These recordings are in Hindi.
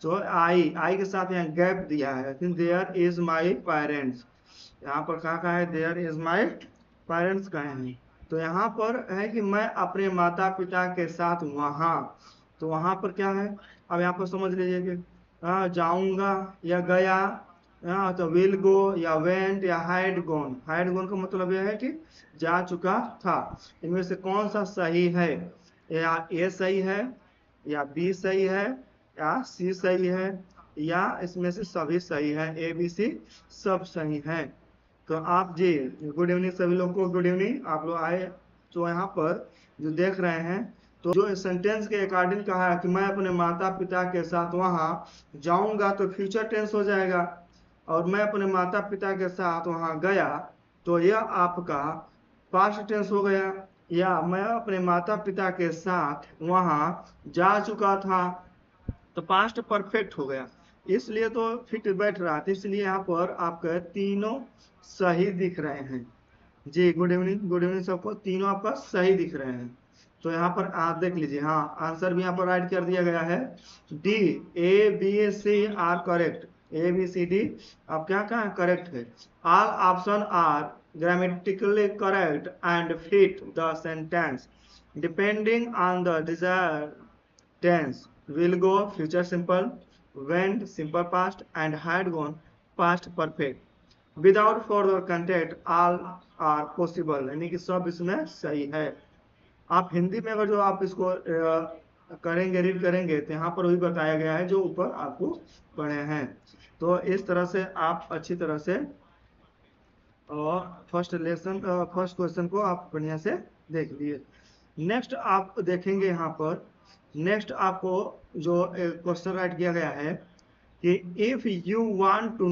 तो आई के साथ यहाँ गैप दिया है, देयर इज माई पेरेंट्स। यहाँ पर कहा है देयर इज माई पेरेंट्स कहे हैं, तो यहाँ पर है कि मैं अपने माता पिता के साथ वहाँ। तो वहाँ पर क्या है, अब यहाँ पर समझ लीजिए कि जाऊंगा या गया, तो विल गो या वेंट या हैड गोन। हैड गोन का मतलब यह है कि जा चुका था। इनमें से कौन सा सही है, या ए सही है, या बी सही है, या सी सही है, या इसमें से सभी सही है, ए बी सी सब सही है। तो आप जी, गुड इवनिंग सभी लोग को, गुड इवनिंग। आप लोग आए तो यहाँ पर जो देख रहे हैं, तो जो सेंटेंस के अकॉर्डिंग कहा है कि मैं अपने माता पिता के साथ वहाँ जाऊंगा, तो फ्यूचर टेंस हो जाएगा। और मैं अपने माता पिता के साथ वहाँ गया, तो यह आपका पास्ट टेंस हो गया। या मैं अपने माता पिता के साथ वहाँ जा चुका था, तो पास्ट परफेक्ट हो गया। इसलिए तो फिट बैठ रहा था, इसलिए यहाँ पर आपके तीनों सही दिख रहे हैं। जी गुड इवनिंग, गुड इवनिंग सबको, तीनों आपका सही दिख रहे हैं। तो यहाँ पर आप देख लीजिए, हाँ आंसर भी यहाँ पर राइट कर दिया गया है। D, A B C are correct, A B C D अब क्या कहा करेक्ट है। All option are grammatically correct and fit the sentence depending on the desired tense. Will go future simple, went simple past, and had gone past perfect. Without further contact all are possible, यानी कि सब इसमें सही है। आप हिंदी में अगर जो आप इसको करेंगे, रीड करेंगे, तो यहाँ पर वही बताया गया है जो ऊपर आपको पढ़े हैं। तो इस तरह से आप अच्छी तरह से फर्स्ट क्वेश्चन को आप बढ़िया से देख लिए। नेक्स्ट आप देखेंगे यहाँ पर, नेक्स्ट आपको जो क्वेश्चन राइट किया गया है कि if you want to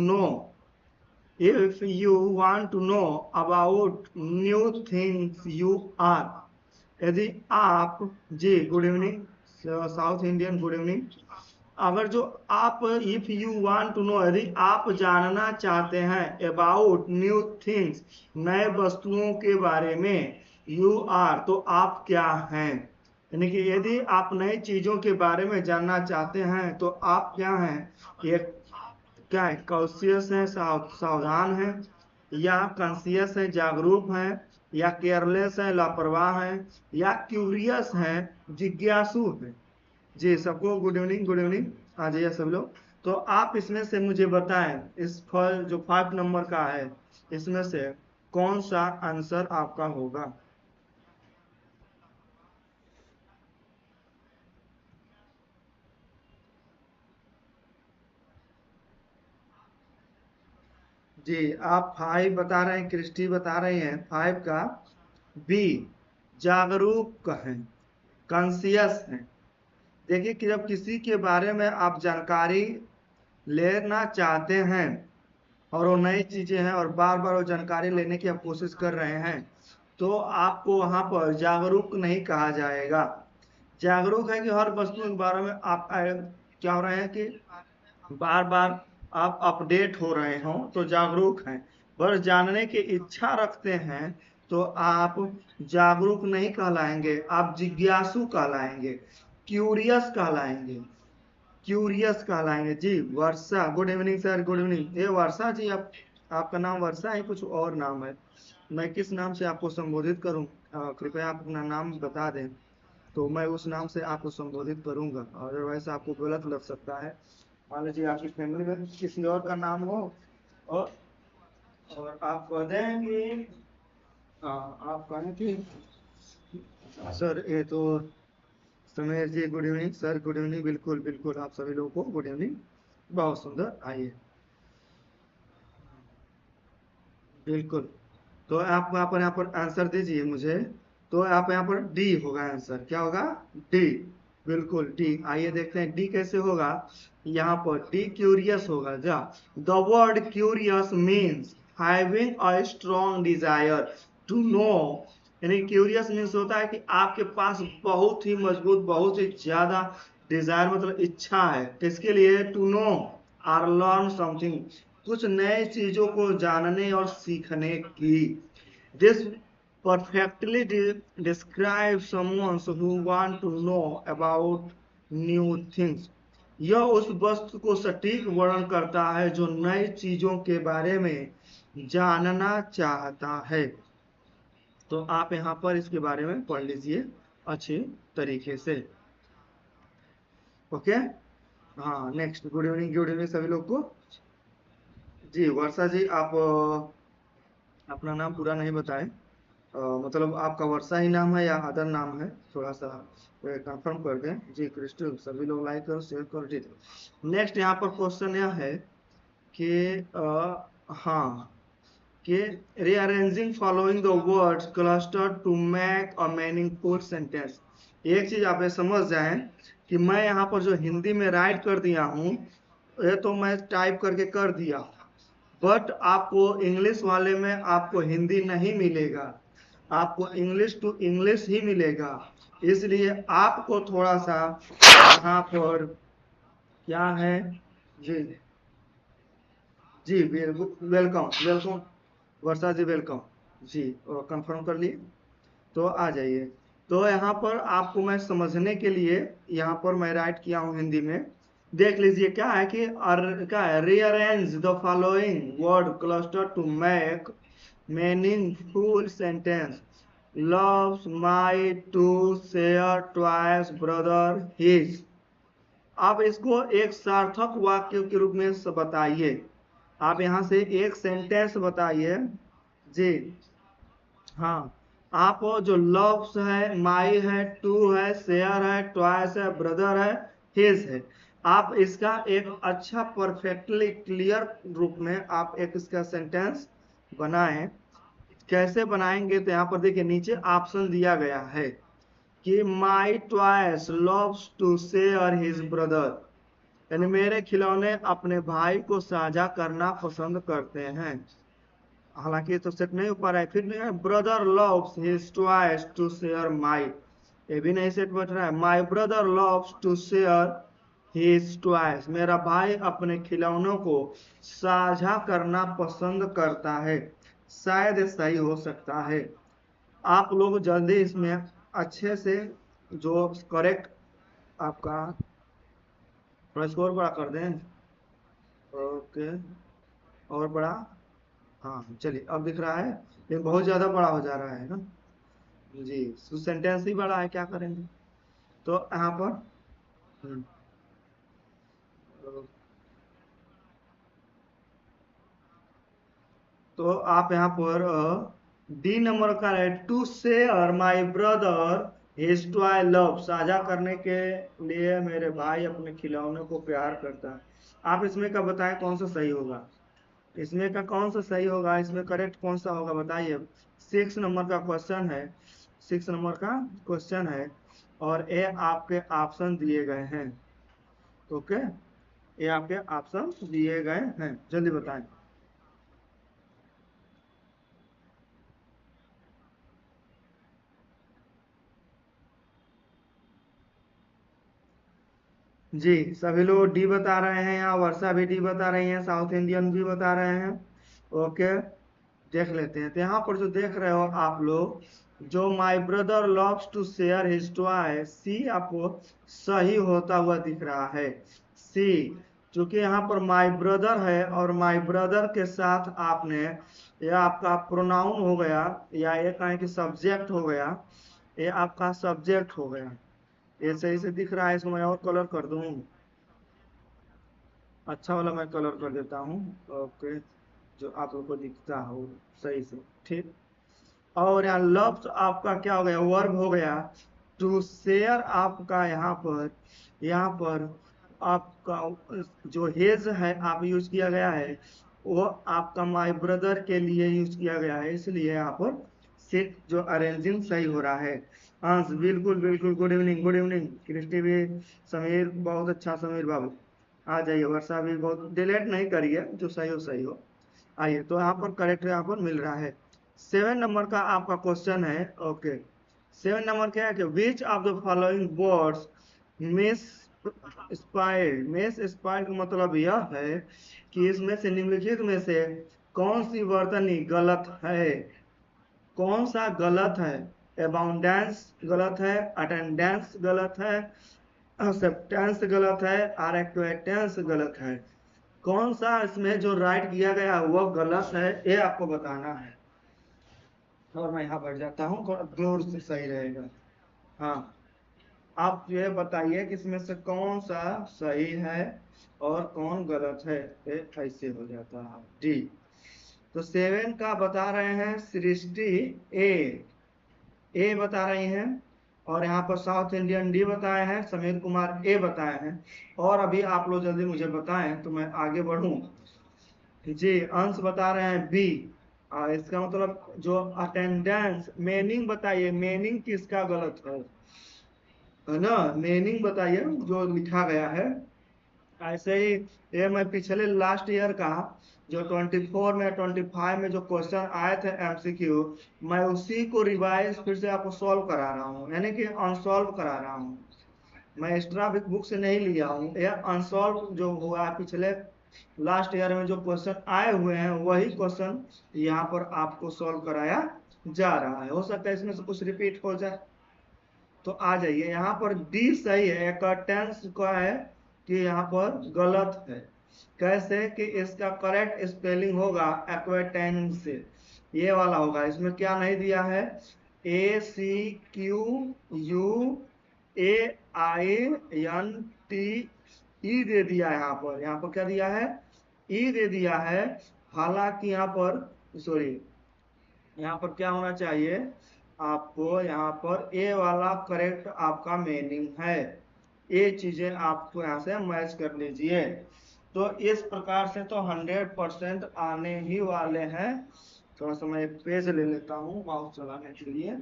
know about new things you are. यदि आप, जी good evening South Indian, good evening. अगर जो आप if you want to know, यदि आप जानना चाहते हैं अबाउट न्यू थिंग्स, नए वस्तुओं के बारे में, यू आर तो आप क्या हैं। यानी कि यदि आप नई चीजों के बारे में जानना चाहते हैं तो आप क्या हैं, ये क्या है, कॉन्शियस है, सावधान है, या कॉन्शियस है, जागरूक है, या केयरलेस है, लापरवाह है, या क्यूरियस है, जिज्ञासु है। जी सबको गुड इवनिंग, गुड इवनिंग, आ जाइए सब लोग। तो आप इसमें से मुझे बताएं, इस फल जो 5 नंबर का है, इसमें से कौन सा आंसर आपका होगा। जी आप 5 बता रहे हैं, क्रिस्टी बता रही हैं 5 का बी, जागरूक है, कॉन्शियस है। देखिए कि जब किसी के बारे में आप जानकारी लेना चाहते हैं और वो नई चीजें हैं और बार बार वो जानकारी लेने की आप कोशिश कर रहे हैं, तो आपको वहां पर जागरूक नहीं कहा जाएगा। जागरूक है कि हर वस्तु के बारे में आप क्या हो रहे हैं कि बार बार आप अपडेट हो रहे हो, तो जागरूक हैं। पर जानने की इच्छा रखते हैं तो आप जागरूक नहीं कहलाएंगे, आप जिज्ञासु कहलाएंगे, क्यूरियस कहलाएंगे, क्यूरियस कहलाएंगे। जी Varsha, good evening sir, good evening. ये वर्षा जी, आप आपका नाम वर्षा है, कुछ और नाम है? मैं किस नाम से आपको संबोधित करूं, कृपया आप अपना नाम बता दें, तो मैं उस नाम से आपको संबोधित करूंगा। अदरवाइज आपको गलत लग सकता है। मान लीजिए आपकी फैमिली में किसी और का नाम हो, और आप कह दें कि आप कहें कि सर ये तो Sameer ji, good evening sir, good evening, बिल्कुल बिल्कुल आप सभी लोगों को गुड इवनिंग। बहुत सुंदर, आइए बिल्कुल। तो आप यहाँ पर आंसर दीजिए मुझे। तो आप यहाँ पर डी होगा आंसर, क्या होगा, डी, बिल्कुल डी। आइए देखते हैं डी कैसे होगा। यहाँ पर डी क्यूरियस होगा। जा, the word curious means having a strong desire to know. यानी क्यूरियस मीन्स होता है कि आपके पास बहुत ही मजबूत, बहुत ही ज्यादा डिजायर मतलब इच्छा है, किसके लिए, टू नो और लर्न समथिंग, कुछ नए चीजों को जानने और सीखने की। This perfectly describes someone who want to know about new things। यह उस वस्तु को सटीक वर्णन करता है जो नई चीजों के बारे में जानना चाहता है। तो आप यहाँ पर इसके बारे में पढ़ लीजिए अच्छे तरीके से। ओके, हाँ नेक्स्ट। गुड इवनिंग सभी लोग को। जी वर्षा जी, आप अपना नाम पूरा नहीं बताएं। मतलब आपका वर्षा ही नाम है या अदर नाम है, थोड़ा सा कंफर्म कर दें। जी क्रिस्टल, सभी लोग लाइक करो शेयर करो। जी नेक्स्ट यहाँ पर क्वेश्चन यह है कि हाँ कि rearranging following the words cluster to make a meaningful sentence। एक चीज आप ये समझ जाएं कि मैं यहाँ पर जो हिंदी में राइट कर दिया हूँ, ये तो मैं टाइप करके कर दिया, बट आपको इंग्लिश वाले में आपको हिंदी नहीं मिलेगा, आपको इंग्लिश टू इंग्लिश ही मिलेगा। इसलिए आपको थोड़ा सा यहाँ पर क्या है। जी जी वेलकम वेलकम वर्षा जी, वेलकम जी। कंफर्म कर लिए तो आ जाइए। तो यहाँ पर आपको मैं समझने के लिए यहाँ पर मैं राइट किया हूँ हिंदी में। देख लीजिए क्या है कि क्या है, rearrange the following word cluster to make meaningful sentence. Loves my to share twice brother his. आप इसको एक सार्थक वाक्य के रूप में बताइए। आप यहाँ से एक सेंटेंस बताइए। जी हाँ, आप जो लव्स है, माई है, टू है, शेयर है, ट्वाइस है, ब्रदर है, हिज है, आप इसका एक अच्छा परफेक्टली क्लियर रूप में आप एक इसका सेंटेंस बनाएं। कैसे बनाएंगे तो यहाँ पर देखिए नीचे ऑप्शन दिया गया है कि my twice loves to share his brother, यानी मेरे खिलौने अपने भाई को साझा करना पसंद करते हैं। हालांकि ये तो सेट नहीं हो पा रहा है, फिर भी brother loves his toys to share my, ये भी नहीं सेट बैठ रहा है। My brother loves to share his toys, मेरा भाई अपने खिलौनों को साझा करना पसंद करता है। शायद सही हो सकता है। आप लोग जल्दी इसमें अच्छे से जो करेक्ट आपका थोड़ा स्कोर बड़ा कर दें। ओके, और बड़ा, हाँ चलिए अब दिख रहा है, लेकिन बहुत ज्यादा बड़ा हो जा रहा है ना। जी सेंटेंस ही बड़ा है, क्या करेंगे। तो यहाँ पर हम्म, तो आप यहाँ पर डी नंबर का है, to share my brother his toy love, साझा करने के लिए मेरे भाई अपने खिलौने को प्यार करता है। आप इसमें का बताएं कौन सा सही होगा, इसमें का कौन सा सही होगा, इसमें करेक्ट कौन सा होगा बताइए। 6 नंबर का क्वेश्चन है, 6 नंबर का क्वेश्चन है, और ये आपके ऑप्शन दिए गए हैं। ओके, ये आपके ऑप्शन दिए गए हैं, जल्दी बताएं। जी सभी लोग डी बता रहे हैं, यहाँ वर्षा भी डी बता रही हैं, साउथ इंडियन भी बता रहे हैं। ओके, देख लेते हैं। तो यहाँ पर जो देख रहे हो आप लोग, जो my brother loves to share his toy, see आपको सही होता हुआ दिख रहा है। सी, चूंकि यहाँ पर माई ब्रदर है और माई ब्रदर के साथ आपने, यह आपका प्रोनाउन हो गया, या ये कहें कि सब्जेक्ट हो गया, ये आपका सब्जेक्ट हो गया। ये सही से दिख रहा है, इसको मैं और कलर कर दूं, अच्छा वाला मैं कलर कर देता हूँ। ओके, जो आप लोग को दिखता हो सही से, ठीक। और यहाँ लव्स आपका क्या हो गया, वर्ब हो गया। टू शेयर आपका यहाँ पर आपका जो हेज है आप यूज किया गया है, वो आपका माय ब्रदर के लिए यूज किया गया है, इसलिए यहाँ पर सेट जो अरेंजिंग सही हो रहा है। हाँ बिल्कुल बिल्कुल, गुड इवनिंग गुड इवनिंग कृष्टि भी, समीर बहुत अच्छा, समीर बाबू आ जाइए। वर्षा भी बहुत डिलेट नहीं करिए, जो सही हो सही हो। आइए, तो यहाँ पर करेक्ट यहाँ पर मिल रहा है। 7 नंबर का आपका क्वेश्चन है। ओके, 7 नंबर क्या है कि which of the following words misspelled. Misspelled का मतलब यह है कि इसमें से निम्नलिखित में से कौन सी वर्तनी गलत है। कौन सा गलत है, अबाउंडेंस गलत है, अटेंडेंस गलत है, एक्सेप्टेंस गलत है और एक्वेटेंस गलत है। कौन सा इसमें जो राइट किया गया है वो गलत है, ये आपको बताना है। और मैं यहाँ बैठ जाता हूँ, थोड़ा दूर से सही रहेगा। हाँ, आप ये बताइए कि इसमें से कौन सा सही है और कौन गलत है। ये ऐसे हो जाता है डी। तो 7 का बता रहे हैं सृष्टि ए बता रही हैं, और यहाँ पर साउथ इंडियन डी बताए हैं, समीर कुमार ए बताए हैं। और अभी आप लोग जल्दी मुझे बताएं तो मैं आगे बढ़ूं। जी, अंश बता रहे हैं बी। इसका मतलब जो अटेंडेंस, मीनिंग बताइए, मीनिंग किसका गलत है ना, मीनिंग बताइए जो लिखा गया है। ऐसे ही ये मैं पिछले लास्ट ईयर का जो 24 में 25 में जो क्वेश्चन आए थे एमसीक्यू, मैं उसी को रिवाइज फिर से आपको सॉल्व करा रहा हूँ, यानी कि अनसॉल्व करा रहा हूँ। मैं एक्स्ट्रा बुक से नहीं लिया हूँ, यह अनसॉल्व जो हुआ पिछले लास्ट ईयर में जो क्वेश्चन आए हुए हैं वही क्वेश्चन यहाँ पर आपको सॉल्व कराया जा रहा है। हो सकता है इसमें से कुछ रिपीट हो जाए। तो आ जाइए, यहाँ पर डी सही है, एक्वेटेंस का है कि यहाँ पर गलत है। कैसे कि इसका करेक्ट स्पेलिंग होगा एक्वेटेंस, ये वाला होगा। इसमें क्या नहीं दिया है, ACQUAINT दे दिया है। यहाँ पर क्या दिया है, ई दे दिया है। हालांकि यहाँ पर सॉरी, यहाँ पर क्या होना चाहिए आपको, यहाँ पर ए वाला करेक्ट आपका मीनिंग है। ये चीजें आपको यहाँ से मैच कर लीजिए। तो इस प्रकार से तो 100% आने ही वाले हैं। थोड़ा सा मैं एक पेज ले लेता हूँ माउस चलाने के लिए।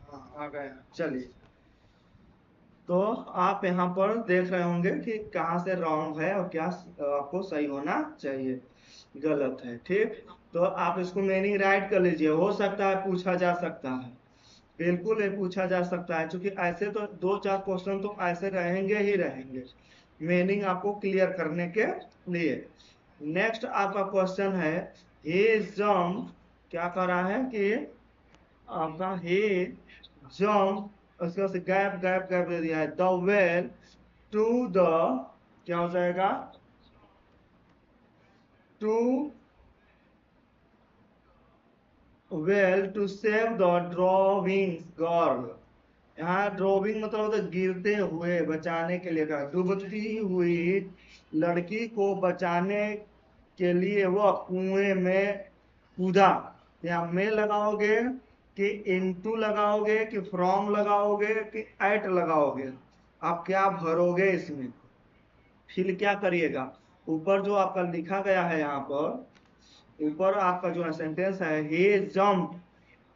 हाँ, आ गया, चलिए। तो आप यहाँ पर देख रहे होंगे कि कहाँ से रॉन्ग है और क्या आपको सही होना चाहिए, गलत है। ठीक, तो आप इसको मीनिंग राइट कर लीजिए। हो सकता है पूछा जा सकता है, बिल्कुल ये पूछा जा सकता है, क्योंकि ऐसे तो 2-4 क्वेश्चन तो ऐसे रहेंगे ही रहेंगे मीनिंग आपको क्लियर करने के लिए। नेक्स्ट आपका क्वेश्चन है, ही जम्प, क्या कर रहा है कि आपका ही जम्प, उसके बाद गैप गैप गैप दे दिया है, द वेल टू द, क्या हो जाएगा, to well to save the drowning girl. यहाँ ड्रॉविंग मतलब होता है गिरते हुए, बचाने के लिए कहा, डूबती हुई लड़की को बचाने के लिए वह कुएं में कूदा। यहाँ में लगाओगे कि इनटू लगाओगे कि फ्रॉम लगाओगे कि एट लगाओगे, आप क्या भरोगे इसमें, फिर क्या करिएगा। ऊपर जो आपका लिखा गया है, यहाँ पर ऊपर आपका जो सेंटेंस है, हे जम्प,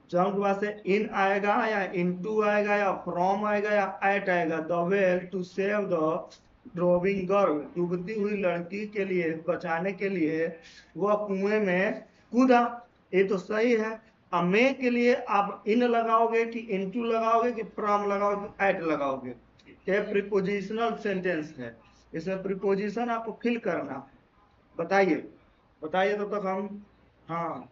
जंप वासे इन आएगा या इनटू आएगा या फ्रॉम आएगा या एट आएगा। The well to save the drowning girl, डूबती हुई लड़की के लिए, बचाने के लिए वह कुएं में कूदा। ये तो सही है। अब मे के लिए आप इन लगाओगे कि इनटू लगाओगे कि फ्रॉम लगाओगे एट लगाओगे। ये प्रीपोजिशनल सेंटेंस है, इसमें प्रीपोजिशन आपको फिल करना है। बताइए, बताइए तब तक हम, हाँ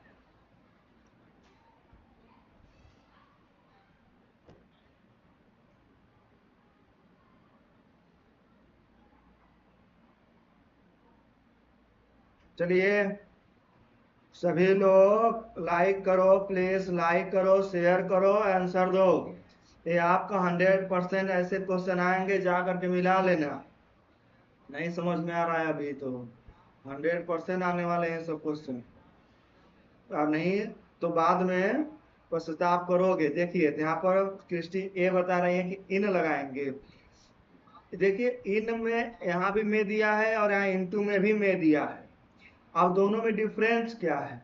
चलिए, सभी लोग लाइक करो प्लीज, लाइक करो, शेयर करो, आंसर दो। ये आपका 100% ऐसे क्वेश्चन आएंगे, जा करके मिला लेना। नहीं समझ में आ रहा है अभी तो 100% आने वाले हैं सब क्वेश्चन, और नहीं तो बाद में पश्चाताप करोगे। देखिए यहाँ पर क्रिस्टी ए बता रही है कि इन लगाएंगे। देखिए इन में यहाँ भी में दिया है और यहाँ इनटू में भी में दिया है। अब दोनों में डिफरेंस क्या है,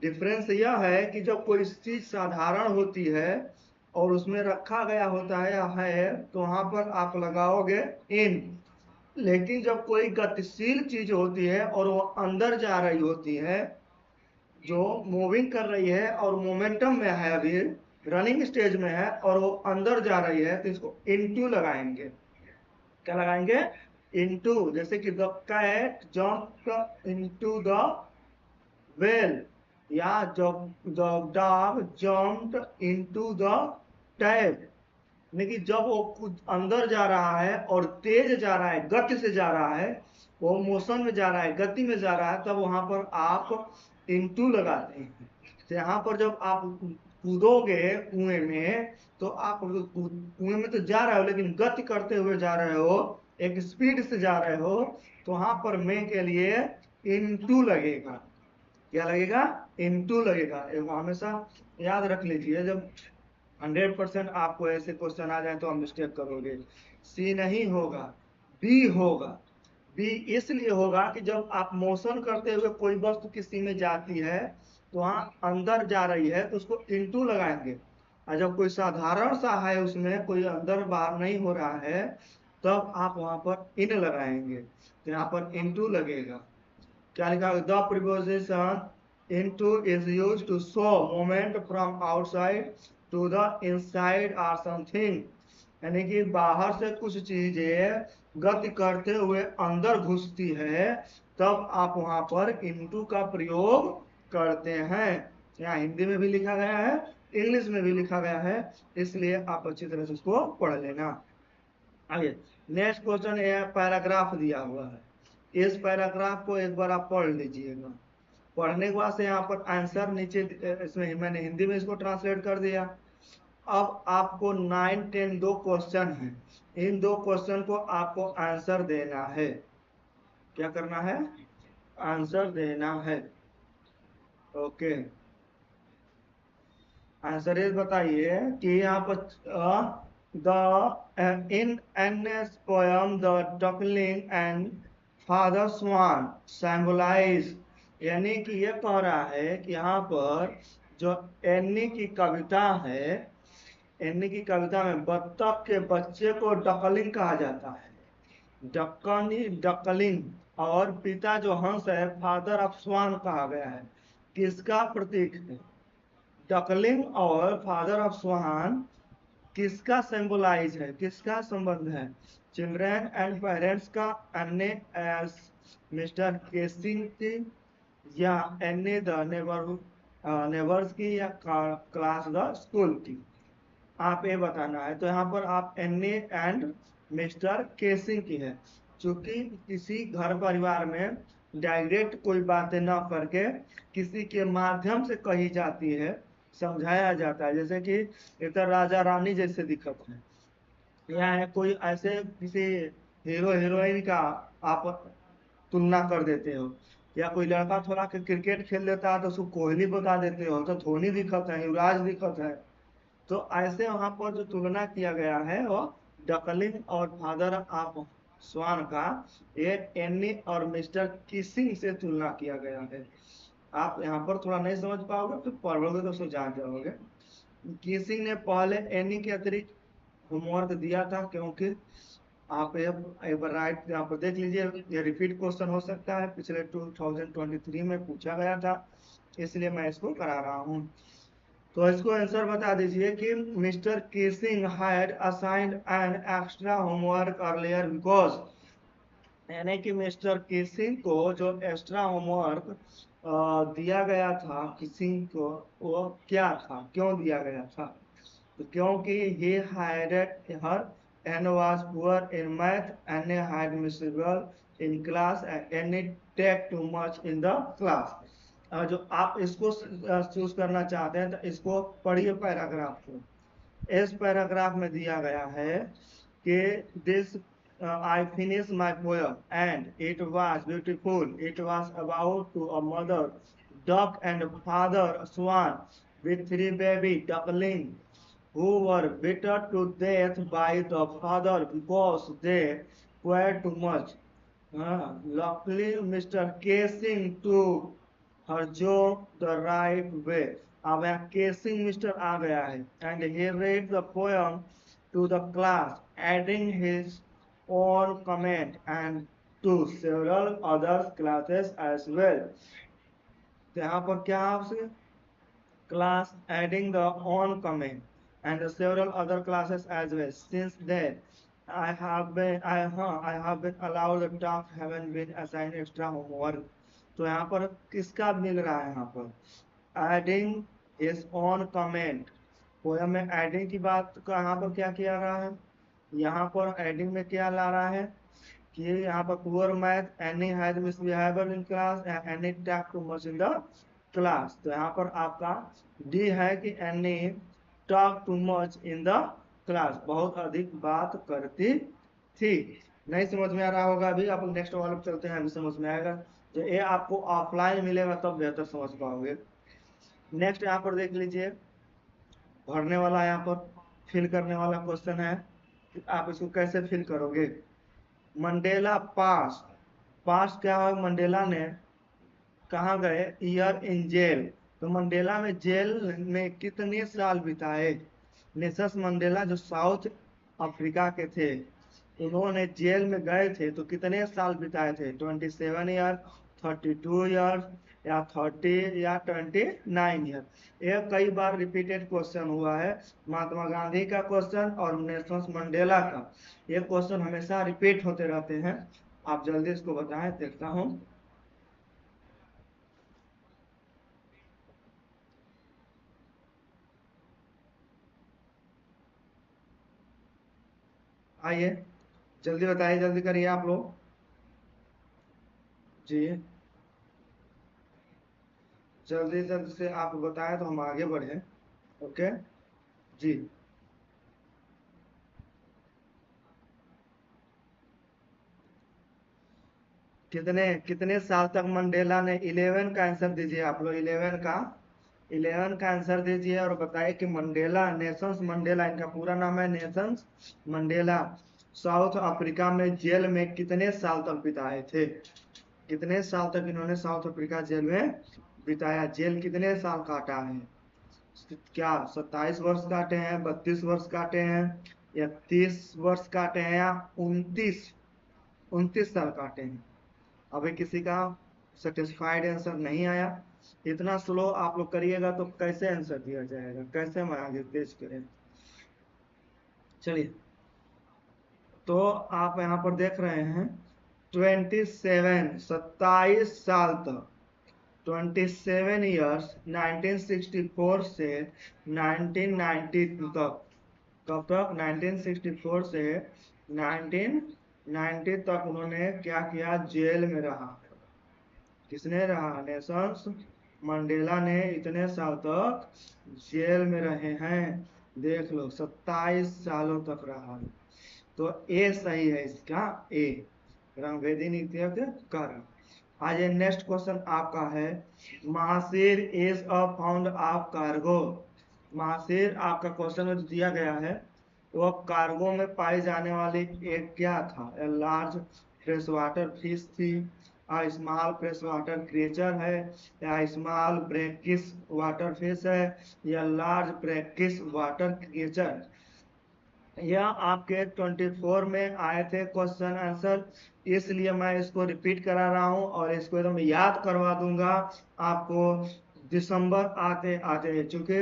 डिफरेंस यह है कि जब कोई चीज साधारण होती है और उसमें रखा गया होता है या है, तो वहां पर आप लगाओगे इन। लेकिन जब कोई गतिशील चीज होती है और वो अंदर जा रही होती है, जो मूविंग कर रही है और मोमेंटम में है, अभी रनिंग स्टेज में है और वो अंदर जा रही है, तो इसको इनटू लगाएंगे। क्या लगाएंगे, into, जैसे कि the cat jumped into the well, या the dog jumped into the tap, यानी कि जब वो कुछ अंदर जा रहा है और तेज जा रहा है, गति से जा रहा है, वो मोशन में जा रहा है, गति में जा रहा है, तब वहां पर आप इंटू लगाते हैं। तो यहाँ पर जब आप कूदोगे कुएं में, तो आप कुएं में तो जा रहे हो लेकिन गति करते हुए जा रहे हो, एक स्पीड से जा रहे हो, तो वहां पर मैं के लिए इंटू लगेगा। क्या लगेगा? इंटू लगेगा। हमेशा याद रख लीजिए, जब 100% आपको ऐसे क्वेश्चन आ जाए तो आप मिस्टेक करोगे। सी नहीं होगा, बी होगा। बी इसलिए होगा कि जब आप मोशन करते हुए कोई वस्तु किसी में जाती है, तो वहां अंदर जा रही है तो उसको इंटू लगाएंगे, और जब कोई साधारण सा है, उसमें कोई अंदर बाहर नहीं हो रहा है, तब आप वहां पर इन लगाएंगे, तो यहाँ पर इंटू लगेगा। क्या लिखा? The preposition into is used to show movement from outside to the inside or something, यानी कि बाहर से कुछ चीजें गति करते हुए अंदर घुसती है, तब आप वहां पर into का प्रयोग करते हैं। यहाँ हिंदी में भी लिखा गया है, इंग्लिश में भी लिखा गया है, इसलिए आप अच्छी तरह से उसको पढ़ लेना। आगे नेक्स्ट क्वेश्चन, पैराग्राफ दिया हुआ है। इस पैराग्राफ को एक बार आप पढ़ लीजिएगा। पढ़ने के बाद से यहाँ पर आंसर नीचे, इसमें मैंने हिंदी में इसको ट्रांसलेट कर दिया। अब आपको 9, 10 दो क्वेश्चन हैं, इन दो क्वेश्चन को आपको आंसर देना है। क्या करना है? आंसर देना है। ओके, आंसर ये बताइए कि यहाँ पर the in NS poem the duckling and father swan symbolize, यानी कि ये कह रहा है कि यहाँ पर जो एनी की कविता है, एनी की कविता में बत्तख के बच्चे को डकलिंग कहा जाता है, डकनी डकलिंग, और पिता जो हंस है फादर ऑफ स्वान कहा गया है। किसका प्रतीक है? डकलिंग और फादर ऑफ स्वान किसका सिंबलाइज है, किसका संबंध है? चिल्ड्रन एंड पेरेंट्स का, अन्य एज मिस्टर केसिंग की, या एनी द नेबर्स की, या क्लास द स्कूल की? आप ये बताना है। तो यहाँ पर आप एनी एंड मिस्टर केसिंग की है, क्योंकि किसी घर परिवार में डायरेक्ट कोई बातें ना करके किसी के माध्यम से कही जाती है, समझाया जाता है। जैसे कि इधर राजा रानी जैसे दिखत है, यहाँ है कोई ऐसे किसी हीरो हीरोइन का आप तुलना कर देते हो, या कोई लड़का थोड़ा क्रिकेट खेल लेता है तो उसको कोहली बता देते हो, तो धोनी दिखत है, युवराज दिखत है। तो ऐसे वहां पर जो तुलना किया गया है वो डकलिंग और फादर ऑफ स्वान का, ये एनी और मिस्टर किसिंग से तुलना किया गया है। आप यहाँ पर थोड़ा नहीं समझ पाओगे, तो पढ़ोगे तो उसको जान जाओगे। किसिंग ने पहले एनी के अतिरिक्त होमवर्क दिया था, क्योंकि आप एक बार राइट यहाँ पर देख लीजिए, ये रिपीट क्वेश्चन हो सकता है, पिछले 2023 में पूछा गया था, इसलिए मैं इसको करा रहा हूँ। तो इसको आंसर बता दीजिए कि mister casing had assigned an extra homework earlier because, यानी कि मिस्टर केसिंग को जो एक्स्ट्रा होमवर्क दिया गया था किसिंग को, वो क्या था, क्यों दिया गया था? तो क्योंकि he had her and was poor in math and had miserable in class and take too much in the class। जो आप इसको चूज करना चाहते हैं तो इसको पढ़िए पैराग्राफ को। इस पैराग्राफ में दिया गया है कि this I finished my poem and it was beautiful. It was about to a mother duck and father swan with 3 baby ducklings who were beaten to death by the father because they were too much. Luckily, Mr. Casing took her joke the right way. अब यहाँ केसिंग मिस्टर आ गया है, and he read the poem to the class, adding his own comment and to several other classes as well। तो यहाँ पर क्या आपसे class adding the own comment and several other classes as well, since then I have been allowed the task, haven't been assigned extra homework. तो यहाँ पर किसका मिल रहा है? यहाँ पर adding is on comment. Poem में एडिंग की बात का यहाँ पर क्या किया रहा है? यहाँ पर एडिंग में क्या ला रहा है कि यहाँ पर poor math, any has misbehaviour in class, any talk too much in the class. तो यहाँ पर आपका डी है कि any talk too much in the class, बहुत अधिक बात करती थी। नहीं समझ में आ रहा होगा अभी? आप नेक्स्ट वाले पे चलते हैं, अभी समझ में आएगा। तो ये आपको ऑफलाइन मिलेगा तब बेहतर समझ पाओगे। नेक्स्ट यहाँ पर देख लीजिए, भरने वाला यहाँ पर फिल करने वाला क्वेश्चन है कि आप इसको कैसे फिल करोगे। मंडेला पास, पास क्या है? मंडेला ने कहाँ गए? Year in jail. तो मंडेला में जेल में कितने साल बिताए? नेल्सन मंडेला जो साउथ अफ्रीका के थे, उन्होंने जेल में गए थे तो कितने साल बिताए थे? 27 ईयर, 32 ईयर, या 30 या 29 ईयर। यह कई बार रिपीटेड क्वेश्चन हुआ है। महात्मा गांधी का क्वेश्चन और नेल्सन मंडेला का, ये क्वेश्चन हमेशा रिपीट होते रहते हैं। आप जल्दी इसको बताएं, देखता हूं। आइए जल्दी बताइए, जल्दी करिए आप लोग जी। जल्दी जल्दी से आप बताएं तो हम आगे बढ़े। ओके जी। कितने कितने साल तक मंडेला ने? 11 का आंसर दीजिए आप लोग, 11 का, 11 का आंसर दीजिए और बताइए कि मंडेला, नेल्सन मंडेला, इनका पूरा नाम है नेल्सन मंडेला, साउथ अफ्रीका में जेल में कितने साल तक बिताए थे? कितने साल तक इन्होंने साउथ अफ्रीका जेल में बिताया? जेल कितने साल काटा है? क्या 27 वर्ष काटे हैं, 32 वर्ष काटे हैं, या 30 वर्ष काटे हैं, या 29 साल काटे हैं? अभी किसी का सेटिस्फाइड आंसर नहीं आया। इतना स्लो आप लोग करिएगा तो कैसे आंसर दिया जाएगा? कैसे हम आगे तेज करें? चलिए, तो आप यहाँ पर देख रहे हैं 27 तक, 27 ईयर्स 1964 से 1990 तक। कब तक? 1964 से 1990 तक उन्होंने क्या किया? जेल में रहा। किसने रहा? नेल्सन मंडेला ने इतने साल तक जेल में रहे हैं। देख लो, 27 सालों तक रहा। तो ए सही है इसका, ए रंगभेदी नीतियों के कारण। आज नेक्स्ट क्वेश्चन आपका है, mahseer is a found of cargo. Mahseer आपका क्वेश्चन में दिया गया है, वो कार्गो में पाई जाने वाली एक क्या था? लार्ज फ्रेश वाटर फिश थी, स्मॉल फ्रेश वाटर क्रिएचर है, या स्मॉल ब्रैकिश वाटर फिश है, या लार्ज ब्रैकिश वाटर क्रिएचर। यह आपके 24 में आए थे क्वेश्चन आंसर, इसलिए मैं इसको रिपीट करा रहा हूं और इसको एकदम याद करवा दूंगा आपको दिसंबर आते आते, चूंकि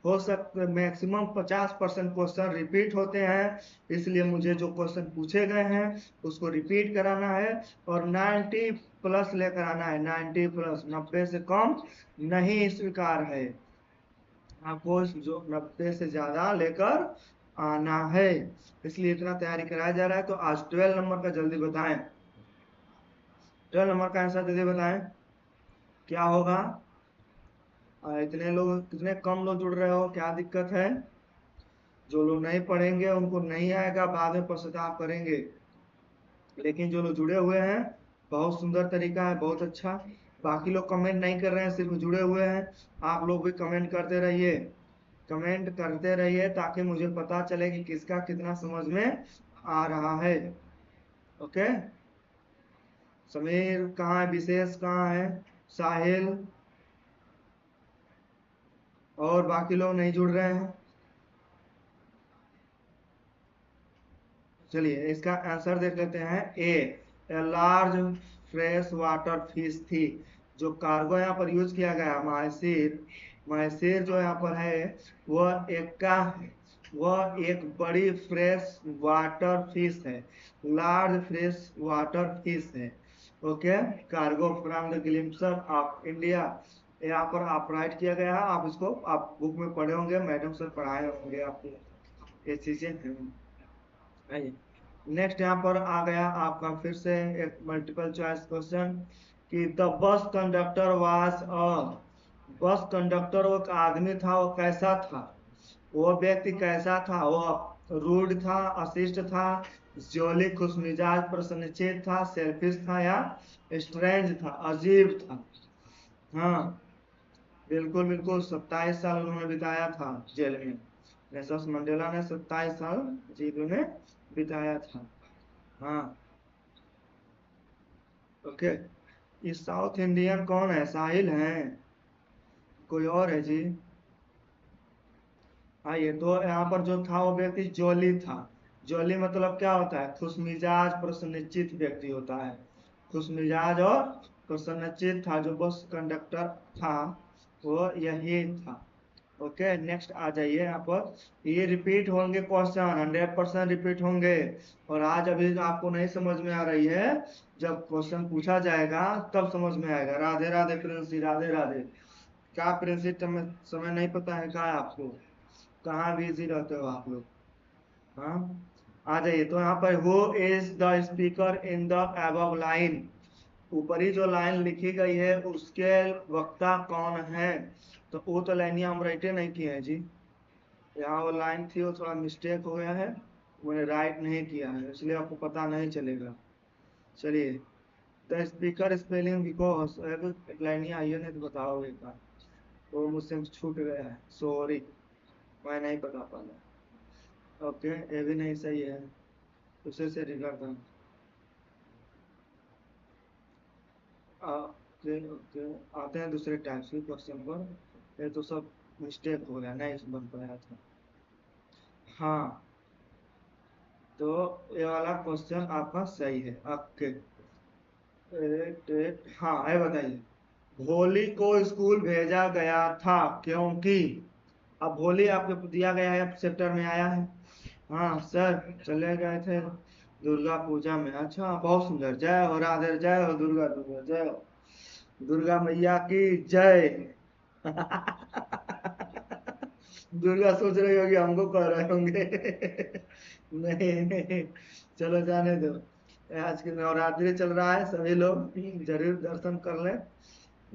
हो सकता मैक्सिमम 50% क्वेश्चन रिपीट होते हैं, इसलिए मुझे जो क्वेश्चन पूछे गए हैं उसको रिपीट कराना है और 90 प्लस लेकर आना है। 90 प्लस, 90 से कम नहीं स्वीकार है। आपको जो 90 से ज्यादा लेकर आना है, इसलिए इतना तैयारी कराया जा रहा है। तो आज 12 नंबर का जल्दी बताएं, 12 नंबर का आंसर जल्दी बताएं क्या होगा? इतने लोग, कितने कम लोग जुड़ रहे हो, क्या दिक्कत है? जो लोग नहीं पढ़ेंगे उनको नहीं आएगा, बाद में पश्चाताप करेंगे, लेकिन जो लोग जुड़े हुए हैं, बहुत सुंदर तरीका है, बहुत अच्छा। बाकी लोग कमेंट नहीं कर रहे हैं, सिर्फ जुड़े हुए हैं। आप लोग भी कमेंट करते रहिए, कमेंट करते रहिए, ताकि मुझे पता चले कि किसका कितना समझ में आ रहा है। ओके, समीर कहाँ है? विशेष कहाँ है? साहिल और बाकी लोग नहीं जुड़ रहे हैं। चलिए इसका आंसर देख लेते हैं। A large fresh water fish थी। जो कार्गो यहाँ पर यूज किया गया, माहेसीर, माहेसीर जो यहाँ पर है वह एक्का है। वह एक बड़ी फ्रेश वाटर फिश है, लार्ज फ्रेश वाटर फिश है। Okay, cargo from the glimpser of India, यहाँ पर आप राइट किया गया है। आप इसको आप बुक में पढ़े होंगे, मैडम सर पढ़ाए होंगे आपको ये चीजें हैं। नेक्स्ट यहाँ पर आ गया आपका फिर से एक मल्टीपल चॉइस क्वेश्चन कि the bus conductor was a, bus conductor वो एक आदमी था, वो कैसा था, वो व्यक्ति कैसा था, वो रूड था, अशिष्ट था, जोली खुशमिजाज प्रसन्नचित था, सेल्फिश था, या स्ट्रेंज था, अजीब था। हाँ, बिल्कुल बिल्कुल, 27 साल उन्होंने बिताया था जेल में। नेल्सन मंडेला ने 27 साल जेल में बिताया था। हाँ। ओके, ये साउथ इंडियन कौन है, साहिल है, कोई और है जी? आइए, तो यहाँ पर जो था वो व्यक्ति जॉली था। जॉली मतलब क्या होता है, खुशमिजाज प्रसन्नचित व्यक्ति होता है। खुशमिजाज और प्रसन्नचित था जो बस कंडक्टर था, वो यही था। ओके, नेक्स्ट आ जाइए यहाँ पर। ये रिपीट होंगे क्वेश्चन, 100% रिपीट होंगे। और आज अभी आपको नहीं समझ में आ रही है, जब क्वेश्चन पूछा जाएगा तब समझ में आएगा। राधे राधे प्रिंसी, राधे राधे। क्या प्रिंसी, समय नहीं पता है क्या आपको? कहाँ बिजी रहते हो आप लोग? हाँ, आ जाइए। तो यहाँ पर who is the speaker in the above line, ऊपरी जो लाइन लिखी गई है उसके वक्ता कौन है? तो वो तो लाइन हम राइटे नहीं किए हैं जी। यहाँ वो लाइन थी, वो थोड़ा मिस्टेक हो गया है, मैंने राइट नहीं किया है, इसलिए आपको पता नहीं चलेगा। चलिए, द स्पीकर स्पेलिंग बिकॉज, एक लाइन आई है नहीं तो बताओगे का, वो मुझसे छूट गया है, सॉरी, मैं नहीं बता पाया। ओके, ये भी नहीं सही है, उसे से रिकॉर्ड था। ओके ओके, आते हैं दूसरे टाइप के क्वेश्चन पर। ये तो सब मिस्टेक हो गया, नहीं बन पाया था। हाँ, तो ये वाला क्वेश्चन आपका सही है। ओके, हाँ है, बताइए। भोली को स्कूल भेजा गया था क्योंकि, अब भोली आपको दिया गया है, चैप्टर में आया है। हाँ सर, चले गए थे दुर्गा पूजा में। अच्छा, बहुत सुंदर, जय हो राधे, जय हो दुर्गा, दुर्गा जय हो, दुर्गा मैया की जय। दुर्गा सोच रही होगी हमको कह रहे होंगे। नहीं नहीं, चलो जाने दो। आज की नवरात्रि चल रहा है, सभी लोग जरूर दर्शन कर लें।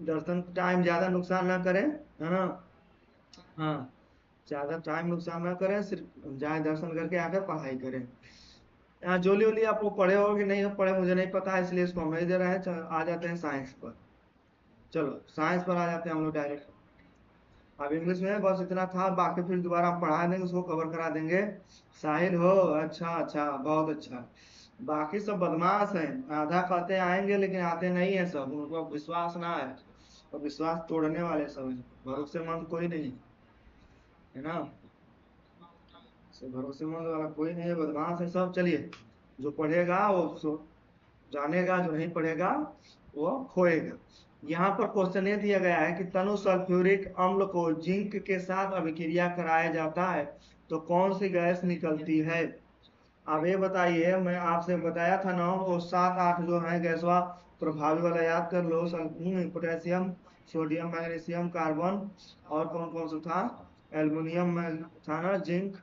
दर्शन टाइम ज्यादा नुकसान ना करें, है ना? हाँ, ज्यादा टाइम नुकसान ना करें, सिर्फ जाए दर्शन करके आकर पढ़ाई करें। यहाँ जोली वोली आप लोग पढ़े हो कि नहीं हो पढ़े मुझे नहीं पता है, इसलिए इसको हम नहीं दे रहे हैं। आ जाते हैं साइंस पर। चलो साइंस पर आ जाते हैं हम लोग डायरेक्ट। अब इंग्लिश में बस इतना था, बाकी फिर दोबारा हम पढ़ा देंगे, उसको कवर करा देंगे। साहिल हो, अच्छा अच्छा, बहुत अच्छा। बाकी सब बदमाश हैं, आधा कहते आएंगे लेकिन आते नहीं है सब, उनको विश्वास ना है, और विश्वास तोड़ने वाले सब हैं। भरोसेमंद कोई नहीं, है ना? भरोसेमंद वाला कोई नहीं है, बदमाश है सब। चलिए, जो पढ़ेगा वो जानेगा, जो नहीं पढ़ेगा वो खोएगा। यहाँ पर क्वेश्चन ये दिया गया है कि तनु सल्फ्यूरिक अम्ल को जिंक के साथ अभिक्रिया कराया जाता है तो कौन सी गैस निकलती है? अब ये बताइए, मैं आपसे बताया था ना वो 7-8 जो है गैसवा प्रभावी वाला, याद कर लो। पोटेशियम, सोडियम, मैग्नीशियम, कार्बन, और कौन कौन सा था, एल्युमिनियम में था ना, जिंक,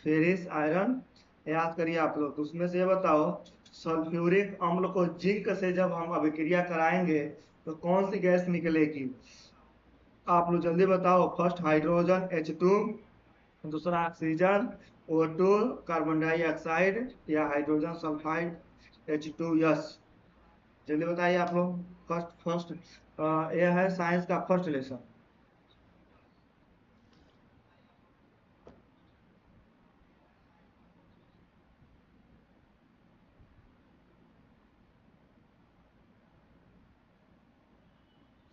फेरिस, आयरन, याद करिए आप लोग। तो उसमें से ये बताओ, सल्फ्यूरिक अम्ल को जिंक से जब हम अभिक्रिया कराएंगे तो कौन सी गैस निकलेगी? आप लोग जल्दी बताओ। फर्स्ट हाइड्रोजन H2, दूसरा ऑक्सीजन O2, कार्बन डाइऑक्साइड, या हाइड्रोजन सल्फाइड H2S। जल्दी बताइए आप लोग। फर्स्ट फर्स्ट, यह है साइंस का फर्स्ट लेसन।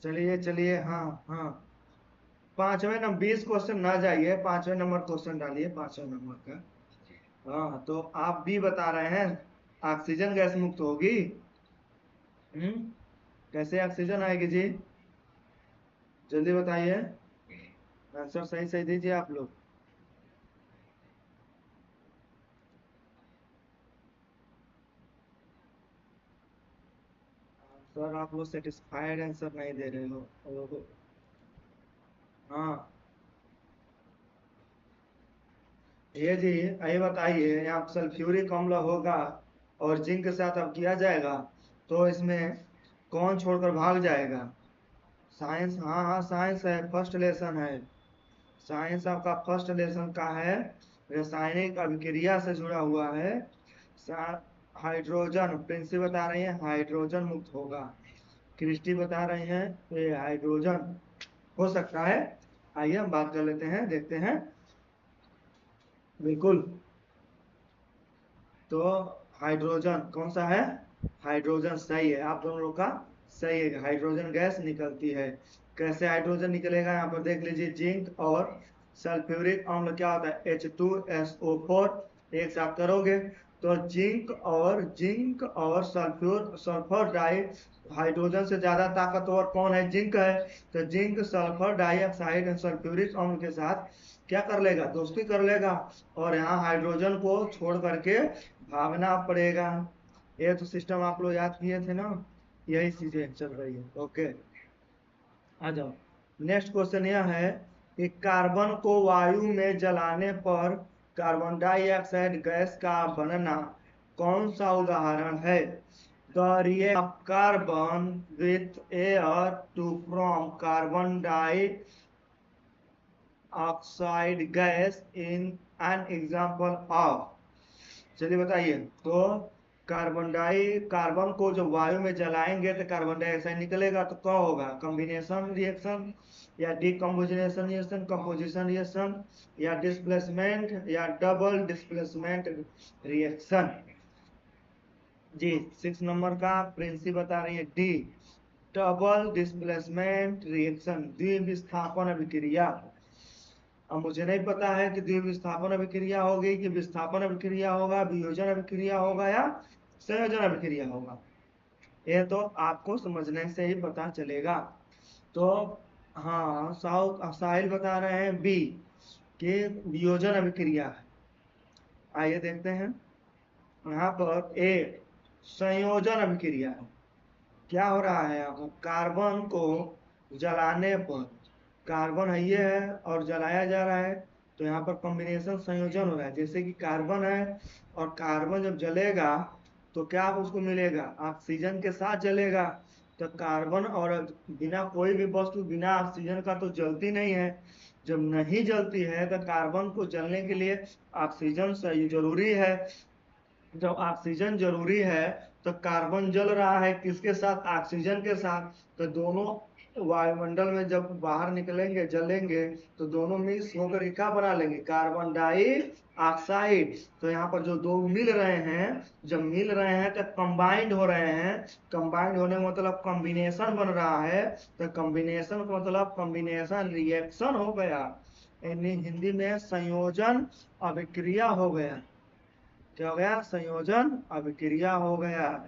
चलिए चलिए, हाँ हाँ, 5वें नंबर, 20 क्वेश्चन ना जाइए, 5वें नंबर क्वेश्चन डालिए, 5वें नंबर का। हाँ, तो आप भी बता रहे हैं ऑक्सीजन गैस मुक्त होगी। हम्म, कैसे ऑक्सीजन आएगी जी? जल्दी बताइए, आंसर सही सही दीजिए आप लोग। सर आप लोग सेटिस्फाइड आंसर नहीं दे रहे हो। हाँ ये जी, ये बताइए, यहाँ सल्फ्यूरिक अम्ल होगा और जिंक के साथ अब किया जाएगा, तो इसमें कौन छोड़कर भाग जाएगा? साइंस, हाँ हाँ साइंस है, फर्स्ट लेसन है। साइंस आपका फर्स्ट लेसन का है, रासायनिक अभिक्रिया से जुड़ा हुआ है। हाइड्रोजन, प्रिंसी बता रही है हाइड्रोजन मुक्त होगा, क्रिस्टी बता रही हैं ये हाइड्रोजन हो सकता है। आइए हम बात कर लेते हैं, देखते हैं। बिल्कुल, तो हाइड्रोजन कौन सा है? हाइड्रोजन सही है, आप दोनों लोग का सही है, हाइड्रोजन गैस निकलती है। कैसे हाइड्रोजन निकलेगा, यहाँ पर देख लीजिए, जिंक और सल्फ्यूरिक अम्ल क्या होता है, H2SO4 एक साथ करोगे तो जिंक और सल्फर डाई, हाइड्रोजन से ज्यादा ताकतवर कौन है? जिंक है। तो जिंक सल्फर डाइऑक्साइड सल्फ्यूरिक अम्ल के साथ क्या कर लेगा? दोस्ती कर लेगा, और यहाँ हाइड्रोजन को छोड़ करके भागना पड़ेगा। ये तो सिस्टम आप लोग याद किए थे ना, यही चीजें चल रही है। ओके, आ जाओ। नेक्स्ट क्वेश्चन यह है कि कार्बन को वायु में जलाने पर कार्बन डाइऑक्साइड गैस का बनना कौन सा उदाहरण है? The reaction of carbon with air to from carbon dioxide gas in an example of. चलिए बताइए, तो कार्बन को जब वायु में जलाएंगे तो कार्बन डाइऑक्साइड निकलेगा, तो क्या होगा? कॉम्बिनेशन रिएक्शन, या डिकम्पोजिशन रिएक्शन, कंपोजिशन रिएक्शन, या डिस्प्लेसमेंट, या डबल डिस्प्लेसमेंट रिएक्शन? जी 6 नंबर का प्रिंसी बता रही है डी, डबल डिस्प्लेसमेंट रिएक्शन, द्विविस्थापन अभिक्रिया। अब मुझे नहीं पता है कि द्विविस्थापन अभिक्रिया होगी कि विस्थापन अभिक्रिया होगा, वियोजन अभिक्रिया होगा, या संयोजन अभिक्रिया होगा। ये तो आपको समझने से ही पता चलेगा। तो हाँ, साहिल बता रहे हैं बी कि वियोजन अभिक्रिया है। आइए देखते हैं, यहाँ पर ए संयोजन अभिक्रिया है। क्या हो रहा है? यहाँ पर कार्बन को जलाने पर, कार्बन है ये है और जलाया जा रहा है, तो यहाँ पर कॉम्बिनेशन संयोजन हो रहा है। जैसे कि कार्बन है और कार्बन जब जलेगा तो क्या उसको मिलेगा? ऑक्सीजन के साथ जलेगा। तो कार्बन और बिना कोई भी वस्तु बिना ऑक्सीजन का तो जलती नहीं है। जब नहीं जलती है तो कार्बन को जलने के लिए ऑक्सीजन जरूरी है। जब ऑक्सीजन जरूरी है तो कार्बन जल रहा है किसके साथ? ऑक्सीजन के साथ। तो दोनों वायुमंडल में जब बाहर निकलेंगे, जलेंगे, तो दोनों मिक्स होकर क्या बना लेंगे? Carbon dioxide. तो यहाँ पर जो दो मिल रहे हैं, जब मिल रहे हैं तो कंबाइंड हो रहे हैं। कंबाइंड होने का मतलब कॉम्बिनेशन बन रहा है। तो कॉम्बिनेशन का मतलब कॉम्बिनेशन रिएक्शन हो गया, यानी हिंदी में संयोजन अभिक्रिया हो गया। क्या हो गया? संयोजन अभिक्रिया हो गया।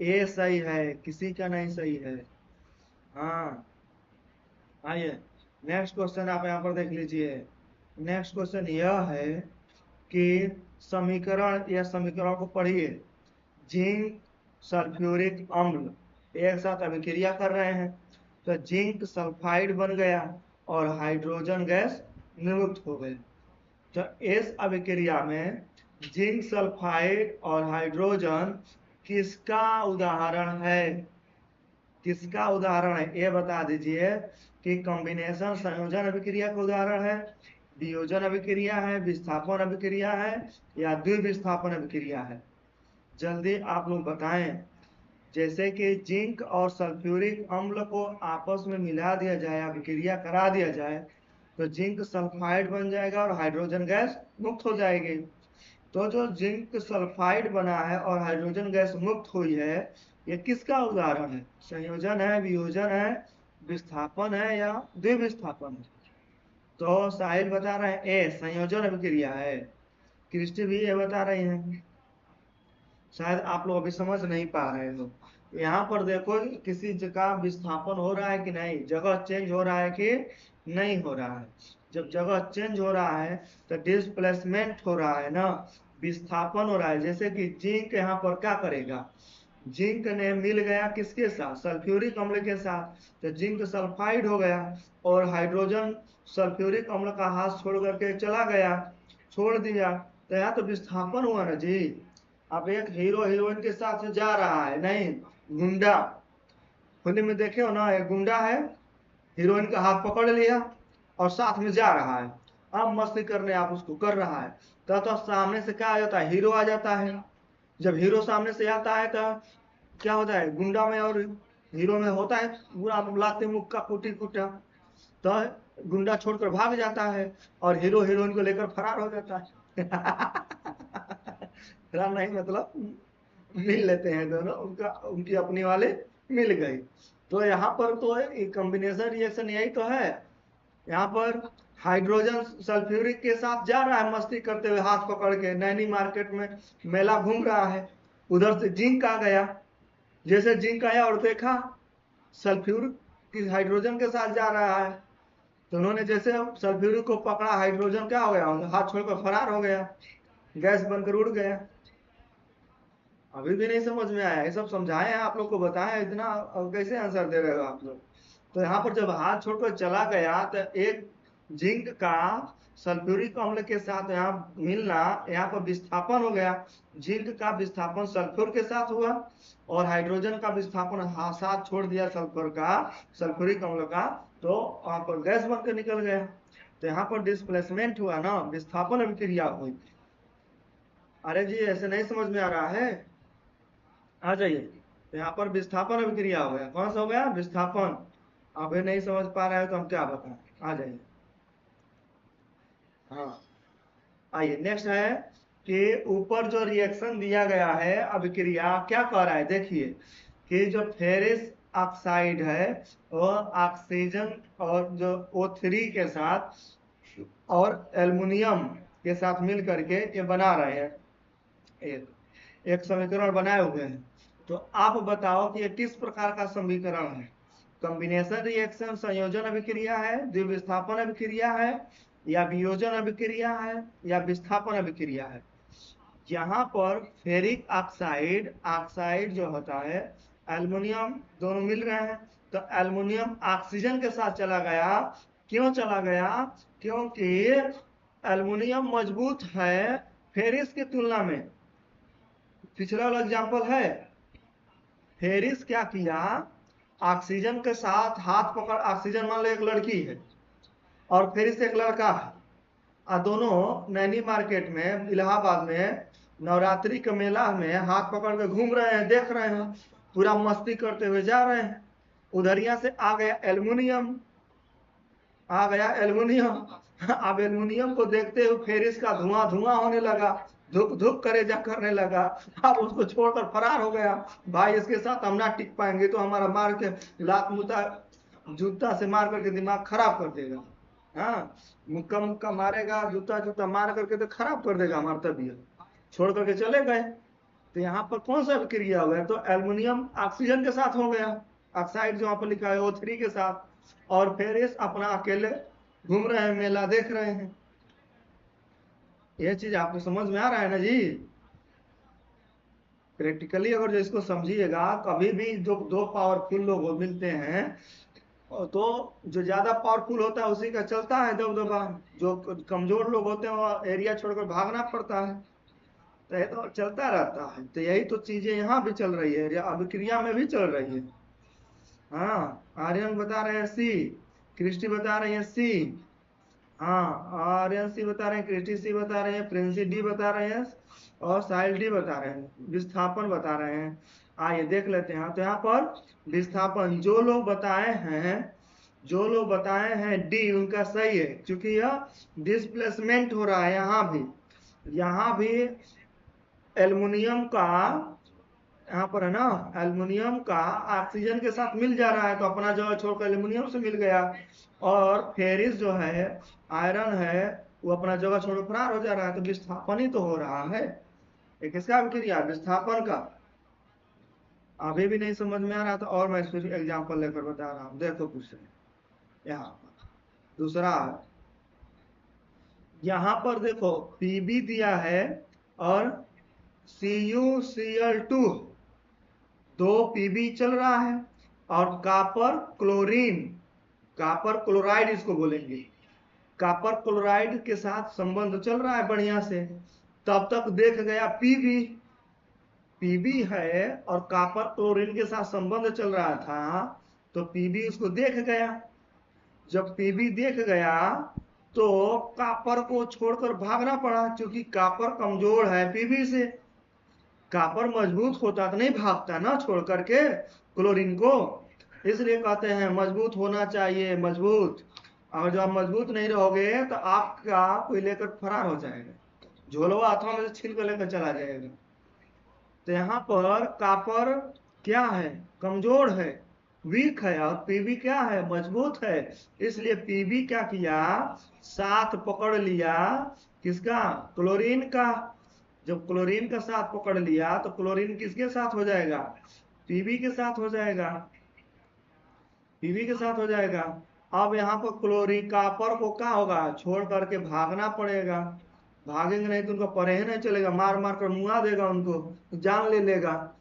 ए सही है, किसी का नहीं सही है। हाँ आइए, नेक्स्ट क्वेश्चन आप यहाँ पर देख लीजिए। नेक्स्ट क्वेश्चन यह है कि समीकरण, या समीकरण को पढ़िए। जिंक सल्फ्यूरिक अम्ल एक साथ अभिक्रिया कर रहे हैं, तो जिंक सल्फाइड बन गया और हाइड्रोजन गैस निर्मुक्त हो गई। तो इस अभिक्रिया में जिंक सल्फाइड और हाइड्रोजन किसका उदाहरण है? किसका उदाहरण है ये बता दीजिए। कि कॉम्बिनेशन संयोजन अभिक्रिया का उदाहरण है, वियोजन अभिक्रिया है, विस्थापन अभिक्रिया है, या द्विविस्थापन अभिक्रिया है? जल्दी आप लोग बताएं। जैसे कि जिंक और सल्फ्यूरिक अम्ल को आपस में मिला दिया जाए, अभिक्रिया करा दिया जाए, तो जिंक सल्फाइड बन जाएगा और हाइड्रोजन गैस मुक्त हो जाएगी। तो जो जिंक सल्फाइड बना है और हाइड्रोजन गैस मुक्त हुई है, ये किसका उदाहरण है? संयोजन है, वियोजन है, विस्थापन है, या द्विविस्थापन है? तो साहिल बता रहे हैं ए संयोजन अभिक्रिया है, क्रिस्टी भी ये बता रही हैं। शायद आप लोग अभी समझ नहीं पा रहे हो। यहाँ पर देखो, किसी जगह विस्थापन हो रहा है कि नहीं, जगह चेंज हो रहा है कि नहीं हो रहा है? जब जगह चेंज हो रहा है तो डिस्प्लेसमेंट हो रहा है ना, विस्थापन हो रहा है। जैसे कि जिंक यहाँ पर क्या करेगा? जिंक ने मिल गया किसके साथ, सल्फ्यूरिक अम्ल के साथ, तो जिंक सल्फाइड हो गया और हाइड्रोजन सल्फ्यूरिक अम्ल का हाथ छोड़ करके चला गया, छोड़ दिया, तो यहाँ तो विस्थापन हुआ ना जी। अब एक हीरो हीरोइन के साथ जा रहा है, नहीं गुंडा, फिल्म में देखे हो ना, एक गुंडा है, हीरोइन का हाथ पकड़ लिया और साथ में जा रहा है, अब मस्ती करने आप उसको कर रहा है, तो सामने से क्या आ जाता है, हीरो आ जाता है। जब हीरो सामने से आता है तो क्या होता है, गुंडा में और हीरो में होता है पूरा लाते मुक्का कुटी कुटा, तो गुंडा छोड़कर भाग जाता है और हीरो हीरोइन को लेकर फरार हो जाता है। फरार नहीं मतलब मिल लेते हैं दोनों, उनका उनकी अपनी वाले मिल गई। तो यहाँ पर तो कॉम्बिनेशन रिएक्शन यही तो है, यहाँ पर हाइड्रोजन सल्फ्यूरिक के साथ जा रहा है मस्ती करते हुए हाथ पकड़ के, नैनी मार्केट में मेला घूम रहा है, उधर से जिंक आ गया, जैसे जिंक आया और देखा सल्फ्यूरिक की हाइड्रोजन के साथ जा रहा है, तो उन्होंने जैसे सल्फ्यूरिक को पकड़ा, हाइड्रोजन क्या हो गया, हाथ छोड़कर फरार हो गया, गैस बनकर उड़ गया। अभी भी नहीं समझ में आया, ये सब समझाए हैं आप लोग को, बताएं इतना, अब कैसे आंसर दे रहे हो आप लोग। तो यहाँ पर जब हाथ छोड़कर चला गया तो एक जिंक का सल्फ्यूरिक अम्ल के साथ यहाँ मिलना, यहाँ पर विस्थापन हो गया, जिंक का विस्थापन सल्फ्यूर के साथ हुआ और हाइड्रोजन का विस्थापन साथ छोड़ दिया सल्फ्यूर का, सल्फ्यूरिक अम्ल का, तो वहां पर गैस बनकर निकल गया। तो यहाँ पर डिस्प्लेसमेंट हुआ ना, विस्थापन अभिक्रिया हुई। अरे जी ऐसे नहीं समझ में आ रहा है, आ जाइए। तो यहाँ पर विस्थापन अभिक्रिया हो गया, कौन सा हो गया, विस्थापन। अभी नहीं समझ पा रहे हो तो हम क्या बताएं, आ जाइए। हाँ आइए, नेक्स्ट है कि ऊपर जो रिएक्शन दिया गया है अभिक्रिया क्या कह रहा है, देखिए कि जो फेरिस ऑक्साइड है वो ऑक्सीजन और जो O3 के साथ और एल्युमिनियम के साथ मिल करके ये बना रहे हैं, एक एक समीकरण बनाए हुए हैं। तो आप बताओ कि ये किस प्रकार का समीकरण है, कॉम्बिनेशन रिएक्शन संयोजन अभिक्रिया है, द्विविस्थापन अभिक्रिया है, या वियोजन अभिक्रिया है, या विस्थापन अभिक्रिया है। यहाँ पर फेरिक ऑक्साइड, ऑक्साइड जो होता है, एल्युमिनियम दोनों मिल रहे हैं, तो एल्युमिनियम ऑक्सीजन के साथ चला गया, क्यों चला गया, क्योंकि एल्युमिनियम मजबूत है फेरिस की तुलना में। पिछला वाला एग्जाम्पल है, फेरिस क्या किया, ऑक्सीजन के साथ हाथ पकड़, ऑक्सीजन मान लो एक लड़की है और फेरिस एक लड़का है, और दोनों नैनी मार्केट में इलाहाबाद में नवरात्रि के मेला में हाथ पकड़ के घूम रहे हैं, देख रहे हैं, पूरा मस्ती करते हुए जा रहे हैं। उधरिया से आ गया एल्युमिनियम, आ गया एल्युमिनियम। अब एल्युमिनियम को देखते हुए फेरिस का धुआं धुआं होने लगा, धुक धुक करेजा करने लगा, अब उसको छोड़कर फरार हो गया, भाई इसके साथ हम ना टिक पाएंगे, तो हमारा मार के लात मुता जूता से मार करके दिमाग खराब कर देगा, हाँ मुक्का मुक्का मारेगा, जूता जूता मार करके तो खराब कर देगा हमारा तबीयत, छोड़ करके चले गए। तो यहाँ पर कौन सा क्रिया हो गया, तो एल्युमिनियम ऑक्सीजन के साथ हो गया, ऑक्साइड जो यहाँ पर लिखा है O3 के साथ, और फेरिस अपना अकेले घूम रहे हैं, मेला देख रहे हैं। ये चीज आपको समझ में आ रहा है ना जी, प्रैक्टिकली अगर जो इसको समझिएगा, कभी भी जो दो पावरफुल लोग मिलते हैं तो जो ज्यादा पावरफुल होता है उसी का चलता है दबदबा, जो कमजोर लोग होते हैं वो एरिया छोड़कर भागना पड़ता है, तो ये तो चलता रहता है। तो यही तो चीजें यहाँ भी चल रही है, अभिक्रिया में भी चल रही है। हाँ आर्यन बता रहे हैं सी, क्रिस्टी बता रही है सी, हाँ आर्यन सी बता रहे हैं, क्रिस्टी सी बता रहे हैं, प्रिंसी डी बता रहे हैं, और साहिल डी बता रहे हैं, विस्थापन बता रहे हैं। आइए देख लेते हैं। तो यहाँ पर विस्थापन जो लोग बताए हैं, जो लोग बताए हैं डी उनका सही है, क्योंकि यह डिस्प्लेसमेंट हो रहा है, यहाँ भी एल्युमिनियम का, यहाँ पर है ना, एल्युमिनियम का ऑक्सीजन के साथ मिल जा रहा है, तो अपना जगह छोड़कर एल्युमिनियम से मिल गया, और फेरिस जो है, आयरन है, वो अपना जगह छोड़कर फरार हो जा रहा है, तो विस्थापन ही तो हो रहा है। एक इसका अभिक्रिया विस्थापन का। अभी भी नहीं समझ में आ रहा, तो और मैं फिर एग्जाम्पल लेकर बता रहा हूँ, देखो कुछ यहाँ पर दूसरा, यहाँ पर देखो Pb दिया है और CuCl2, तो पीबी चल रहा है, और कॉपर क्लोरीन, कॉपर क्लोराइड इसको बोलेंगे, कॉपर क्लोराइड के साथ संबंध चल रहा है बढ़िया से। तब तक देख गया पीबी, पीबी है और कॉपर क्लोरीन के साथ संबंध चल रहा था, तो पीबी उसको देख गया। जब पीबी देख गया तो कॉपर को छोड़कर भागना पड़ा, क्योंकि कॉपर कमजोर है पीबी से। कॉपर मजबूत होता तो नहीं भागता ना छोड़ करके क्लोरीन को, इसलिए कहते हैं मजबूत होना चाहिए, मजबूत। और जब आप मजबूत नहीं रहोगे तो आपका कोई लेकर फरार हो जाएगा, झोलवा हाथों में से छीन कर लेकर चला जाएगा। तो यहाँ पर कॉपर क्या है, कमजोर है, वीक है, और पीबी क्या है, मजबूत है। इसलिए पीबी क्या किया, साथ पकड़ लिया किसका, क्लोरीन का। जब क्लोरीन का साथ पकड़ लिया तो क्लोरीन किसके साथ हो जाएगा, पीबी के साथ हो जाएगा, पीबी के साथ हो जाएगा। अब यहाँ पर क्लोरीन कॉपर को क्या होगा, छोड़ करके भागना पड़ेगा। भागेंगे नहीं तो उनको परे ही नहीं चलेगा, मार मार कर मुआ देगा उनको, जान ले लेगा,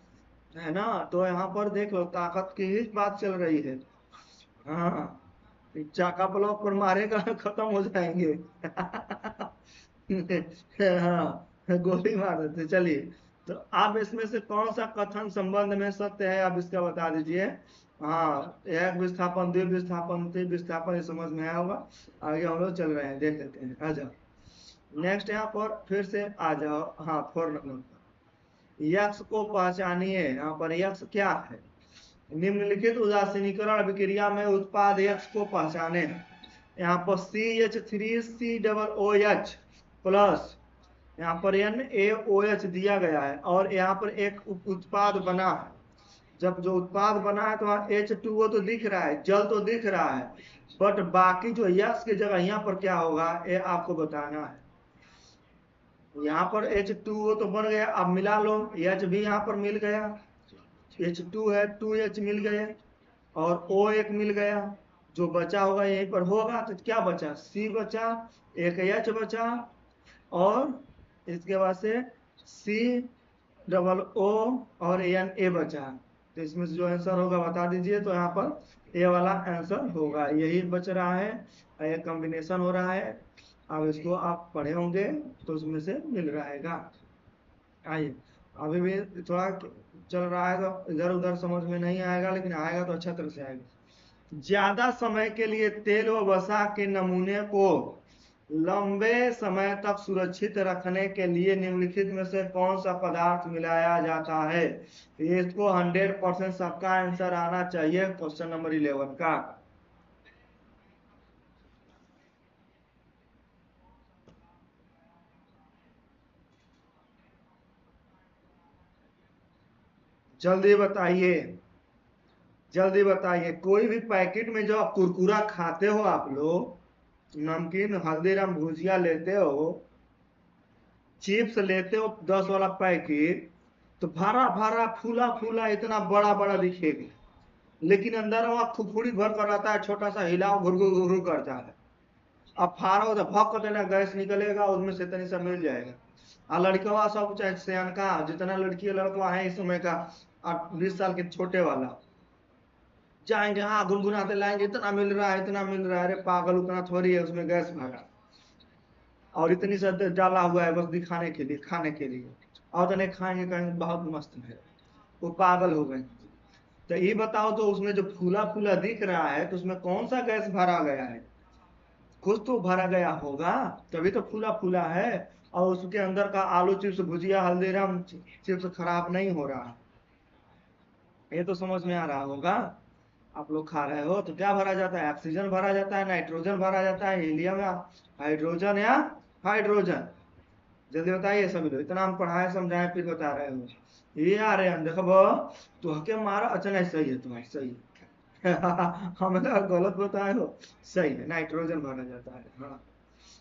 है ना। तो यहाँ पर देख लो ताकत की ही बात चल रही है। हाँ, चाका ब्लॉक पर मारेगा खत्म हो जाएंगे हाँ, गोली मार देते। चलिए, तो आप इसमें से कौन सा कथन संबंध में सत्य है, आप इसका बता दीजिए। हाँ, एक विस्थापन, द्वि विस्थापन, त्रि विस्थापन, ये समझ में आया होगा। आगे हम लोग चल रहे हैं, देख लेते हैं। आ जाओ नेक्स्ट, यहाँ पर फिर से आ जाओ। हाँ, 4 नंबर पर यक्ष को पहचानिए। यहाँ पर यक्ष क्या है, निम्नलिखित उदासीनीकरण अभिक्रिया में उत्पाद यक्ष को पहचाने। यहाँ पर CH3COOH प्लस यहाँ पर NaOH दिया गया है, और यहाँ पर एक उत्पाद बना है। जब जो उत्पाद बना है तो वहाँ H2O तो दिख रहा है, जल तो दिख रहा है, बट बाकी जो यक्ष की जगह यहाँ पर क्या होगा ये आपको बताना है। यहाँ पर H2O तो बन गया, अब मिला लो, H भी यहाँ पर मिल गया, H2 है, 2H मिल गए, और O एक मिल गया। जो बचा होगा यहीं पर होगा, तो क्या बचा, C बचा, एक H बचा, और इसके बाद से COO और Na बचा। तो इसमें जो आंसर होगा बता दीजिए। तो यहाँ पर ए वाला आंसर होगा, यही बच रहा है, ये कॉम्बिनेशन हो रहा है। अब इसको आप पढ़े होंगे तो उसमें से मिल रहेगा। आइए, अभी भी थोड़ा चल रहा है तो इधर उधर समझ में नहीं आएगा, लेकिन आएगा तो अच्छा तरह से आएगा। ज्यादा समय के लिए तेल व वसा के नमूने को लंबे समय तक सुरक्षित रखने के लिए निम्नलिखित में से कौन सा पदार्थ मिलाया जाता है। इसको 100% सबका आंसर आना चाहिए क्वेश्चन नंबर 11 का। जल्दी बताइए, जल्दी बताइए। कोई भी पैकेट में जो आप कुरकुरा खाते हो, आप लोग नमकीन हल्दीराम भुजिया लेते हो, चिप्स लेते हो 10 वाला पैकेट, तो भरा भरा फूला फूला इतना बड़ा बड़ा दिखेगा, लेकिन अंदर वहां खुफुड़ी भर कर रहता है, छोटा सा हिलाओ घुर घुर घुर करता है। अब फाड़ो तो भक देना, गैस निकलेगा, उसमें से इतनी सा मिल जाएगा। और लड़कवा सब चाहे सियानका, जितना लड़की लड़कवा है इस समय का 20 साल के छोटे वाला, जाएंगे हाँ गुनगुनाते लाएंगे, इतना मिल रहा है, इतना मिल रहा है। अरे पागल, उतना थोड़ी है, उसमें गैस भरा और इतनी सा डाला हुआ है बस दिखाने के लिए, खाने के लिए। और तो नहीं खाएंगे, कहेंगे बहुत मस्त है, वो पागल हो गए। तो ये बताओ, तो उसमें जो फूला फूला दिख रहा है तो उसमें कौन सा गैस भरा गया है, कुछ तो भरा गया होगा, तभी तो फूला फूला है। और उसके अंदर का आलू चिप्स भुजिया हल्दीराम चिप्स खराब नहीं हो रहा, ये तो समझ में आ रहा होगा। आप लोग खा रहे हो तो क्या भरा जाता है, ऑक्सीजन भरा जाता है, नाइट्रोजन भरा जाता है, हीलियम या हाइड्रोजन या हाइड्रोजन। जल्दी बताइए सभी लोग, इतना हम पढ़ाए समझाए फिर बता रहे हो। ये आ रहे हैं देखो, तो हके मारा, अच्छा नहीं सही है तुम्हारी, सही है हमें तो गलत बताए हो, सही है, नाइट्रोजन भरा जाता है। हाँ,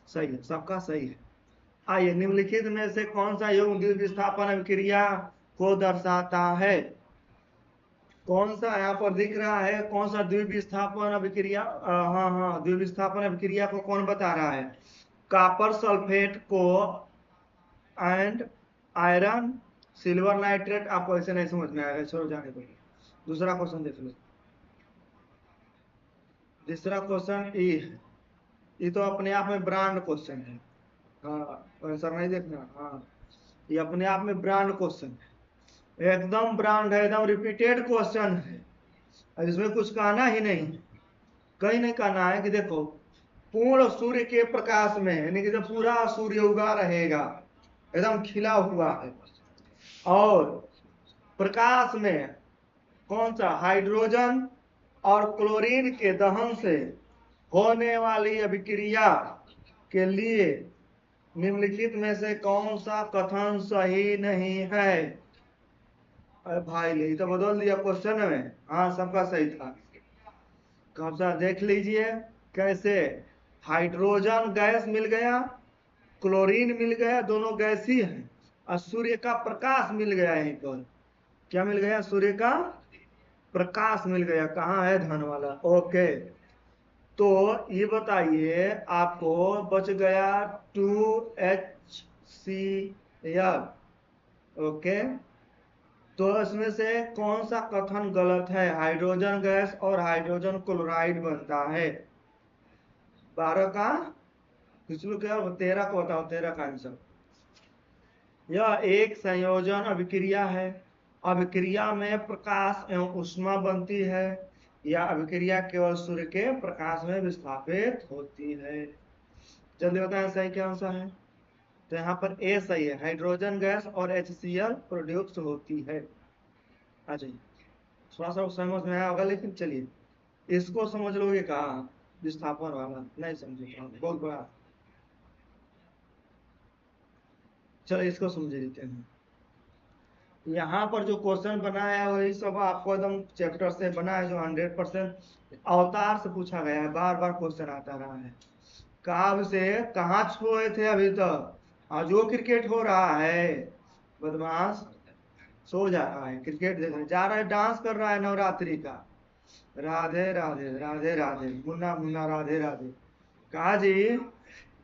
सही है, सबका सही है। आइए, निम्नलिखित में से कौन सा योग द्विविस्थापन अभिक्रिया को दर्शाता है। कौन सा यहाँ पर दिख रहा है, कौन सा द्विविस्थापन अभिक्रिया, हाँ हाँ, द्विविस्थापन अभिक्रिया को कौन बता रहा है, कॉपर सल्फेट को एंड आयरन सिल्वर नाइट्रेट आपको ऐसे नहीं समझ में आएगा, छोड़ जाने दो। दूसरा क्वेश्चन देख लो। दूसरा क्वेश्चन ई है, ये तो अपने आप में ब्रांड क्वेश्चन है। हाँ आंसर नहीं देखना, हाँ ये अपने आप में ब्रांड क्वेश्चन है, एकदम ब्रांड है, एकदम रिपीटेड क्वेश्चन है, और इसमें कुछ कहना ही नहीं, कहीं नहीं कहना है कि देखो पूर्ण सूर्य के प्रकाश में, यानी कि जब पूरा सूर्य उगा रहेगा, एकदम खिला हुआ है, और प्रकाश में कौन सा हाइड्रोजन और क्लोरीन के दहन से होने वाली अभिक्रिया के लिए निम्नलिखित में से कौन सा कथन सही नहीं है? अरे भाई ये तो बदल दिया क्वेश्चन में, हाँ सबका सही था। कब सा देख लीजिए कैसे, हाइड्रोजन गैस मिल गया, क्लोरीन मिल गया, दोनों गैस ही है, और सूर्य का प्रकाश मिल गया यहीं पर। क्या मिल गया? सूर्य का प्रकाश मिल गया। कहाँ है धन वाला? ओके, तो ये बताइए आपको बच गया 2HCl। ओके, तो इसमें से कौन सा कथन गलत है? हाइड्रोजन गैस और हाइड्रोजन क्लोराइड बनता है। 12 का इसमें क्या, 13 को बताओ, 13 का आंसर। यह एक संयोजन अभिक्रिया है, अभिक्रिया में प्रकाश एवं ऊष्मा बनती है, या अभिक्रिया केवल सूर्य के प्रकाश में विस्थापित होती है। जल्दी बताएं सही क्या आंसर है। तो यहाँ पर ए सही है, हाइड्रोजन गैस और HCl प्रोड्यूस होती है। आ जाइए, थोड़ा सा समझ में आया होगा, लेकिन चलिए इसको समझ लोगे कहा, विस्थापन वाला नहीं समझे, बहुत बड़ा। चलो इसको समझ लेते हैं। यहाँ पर जो क्वेश्चन बना है वही सब आपको एकदम चैप्टर से बना है, जो 100% अवतार से पूछा गया है, बार बार क्वेश्चन आता रहा है। कब से कहाँ छोए थे अभी तक, आज वो क्रिकेट हो रहा है, बदमाश सो जा रहा है, क्रिकेट देखने जा रहा है, डांस कर रहा है नवरात्रि का। राधे राधे राधे राधे, मुन्ना मुन्ना राधे राधे। कहा जी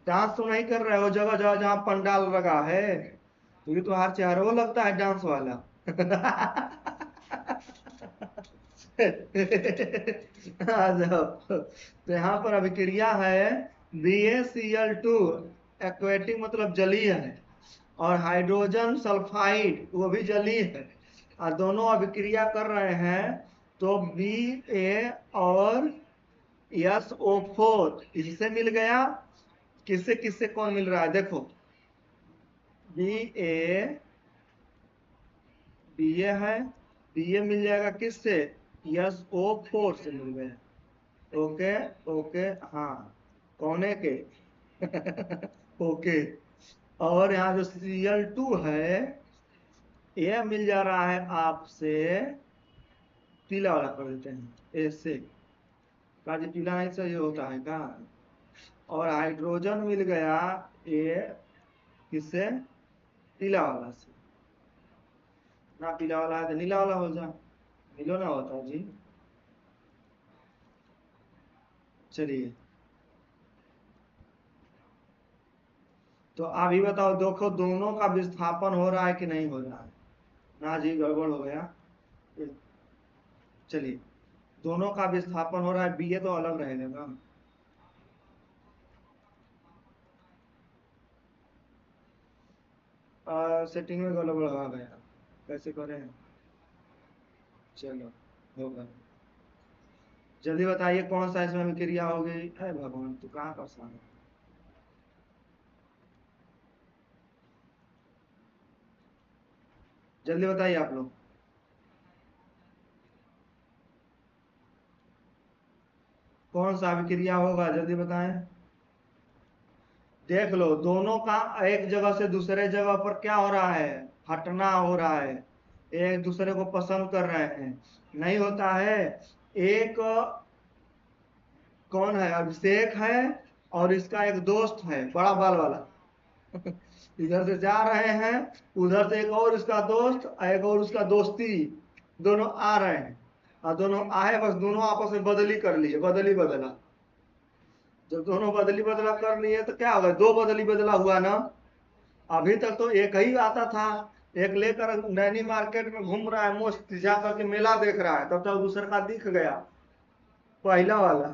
डांस तो नहीं कर रहे हो, जगह जगह जहाँ पंडाल लगा है, तो ये तो हर चेहरा वो लगता है डांस वाला। आ जाओ, तो यहाँ पर अभिक्रिया है BaCl2, एक्वेटिक मतलब जलीय है, और हाइड्रोजन सल्फाइड वो भी जलीय है, और दोनों अभिक्रिया कर रहे हैं, तो Ba और SO4 इससे मिल गया। किससे किससे कौन मिल रहा है? देखो Ba है, Ba मिल जाएगा किससे? SO4 से मिल गया। ओके ओके, हाँ कौने के? ओके, और यहाँ जो Cl2 है, यह मिल जा रहा है आपसे, पीला वाला कर देते हैं ऐसे, काजी पीला नहीं सही होता है का। और हाइड्रोजन मिल गया ये किससे? पीला वाला से। ना पीला वाला है तो नीला वाला हो जा, नीलो ना होता जी। चलिए, तो अभी बताओ, देखो दोनों का विस्थापन हो रहा है कि नहीं हो रहा है? ना जी गड़बड़ हो गया। चलिए, दोनों का विस्थापन हो रहा है, Ba तो अलग रहेगा ना। सेटिंग में गड़बड़ आ गया, कैसे करें? चलो होगा, जल्दी बताइए कौन सा इसमें अभिक्रिया होगी। है भगवान, तू कहाँ का सामान, जल्दी बताइए आप लोग, कौन सा अभिक्रिया होगा, जल्दी बताएं। देख लो, दोनों का एक जगह से दूसरे जगह पर क्या हो रहा है? हटना हो रहा है, एक दूसरे को पसंद कर रहे हैं, नहीं होता है। एक कौन है? अभिषेक है, और इसका एक दोस्त है बड़ा बाल वाला। इधर से जा रहे हैं, उधर से एक और उसका दोस्त, एक और उसका दोस्ती, दोनों आ रहे हैं, और दोनों आए, बस दोनों आपस में बदली कर लिए, बदली बदला। जब दोनों बदली बदला कर लिए तो क्या होगा? दो बदली बदला हुआ ना। अभी तक तो एक ही आता था, एक लेकर नैनी मार्केट में घूम रहा है, मस्त जा करके मेला देख रहा है, तब तक दूसरे का दिख गया पहला वाला।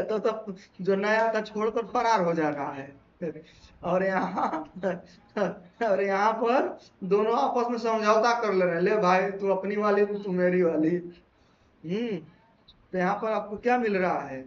तो तब जो नया था छोड़कर फरार हो जा रहा है। और यहाँ और यहाँ पर दोनों आपस में समझौता कर ले रहे हैं, ले भाई तू अपनी वाली तू मेरी वाली। तो यहाँ पर आपको क्या मिल रहा है,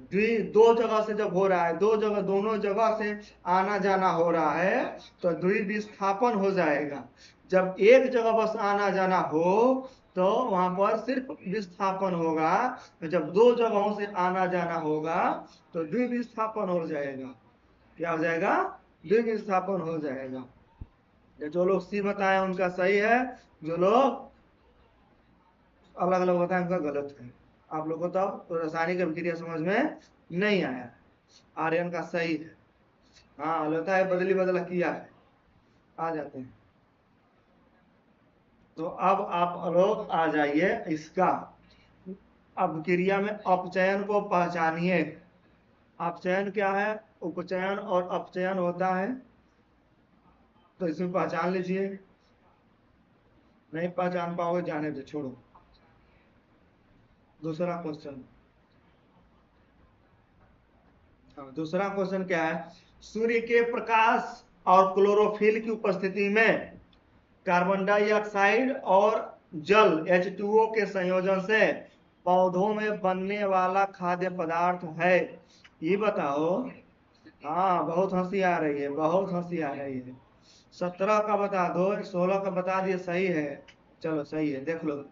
दो जगह से जब हो रहा है, दो जगह दोनों जगह से आना जाना हो रहा है, तो द्विविस्थापन हो जाएगा। जब एक जगह बस आना जाना हो तो वहां पर सिर्फ विस्थापन होगा, तो जब दो जगहों से आना जाना होगा तो द्विविस्थापन हो जाएगा। क्या हो जाएगा? द्विविस्थापन हो जाएगा। जो लोग सी बताए उनका सही है, जो लोग अलग अलग बताए उनका गलत है। आप लोगों को तो अब रासायनिक अभिक्रिया समझ में नहीं आया। आर्यन का सही है। हाँ लगता है बदली बदला किया है। आ जाते हैं। तो अब आप लोग आ जाइए इसका अभिक्रिया में अपचयन को पहचानिए। अपचयन क्या है? उपचयन और अपचयन होता है, तो इसमें पहचान लीजिए। नहीं पहचान पाओगे जाने दो, छोड़ो। दूसरा क्वेश्चन। दूसरा क्वेश्चन क्या है? सूर्य के प्रकाश और क्लोरोफिल की उपस्थिति में कार्बन डाइऑक्साइड और जल H2O के संयोजन से पौधों में बनने वाला खाद्य पदार्थ है, ये बताओ। हाँ बहुत हंसी आ रही है, बहुत हंसी आ रही है। 17 का बता दो, 16 का बता दिए, सही है। चलो सही है, देख लो।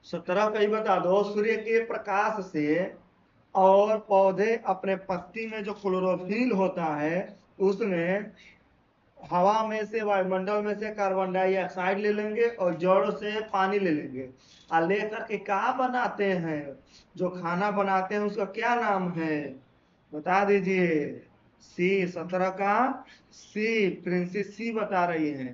17 का ही बता दो। सूर्य के प्रकाश से और पौधे अपने पत्ती में जो क्लोरोफिल होता है उसमें हवा में से, वायुमंडल में से कार्बन डाइऑक्साइड ले लेंगे और जड़ से पानी ले लेंगे और लेकर के क्या बनाते हैं, जो खाना बनाते हैं उसका क्या नाम है, बता दीजिए। सी 17 का सी, प्रिंसेस सी बता रही है।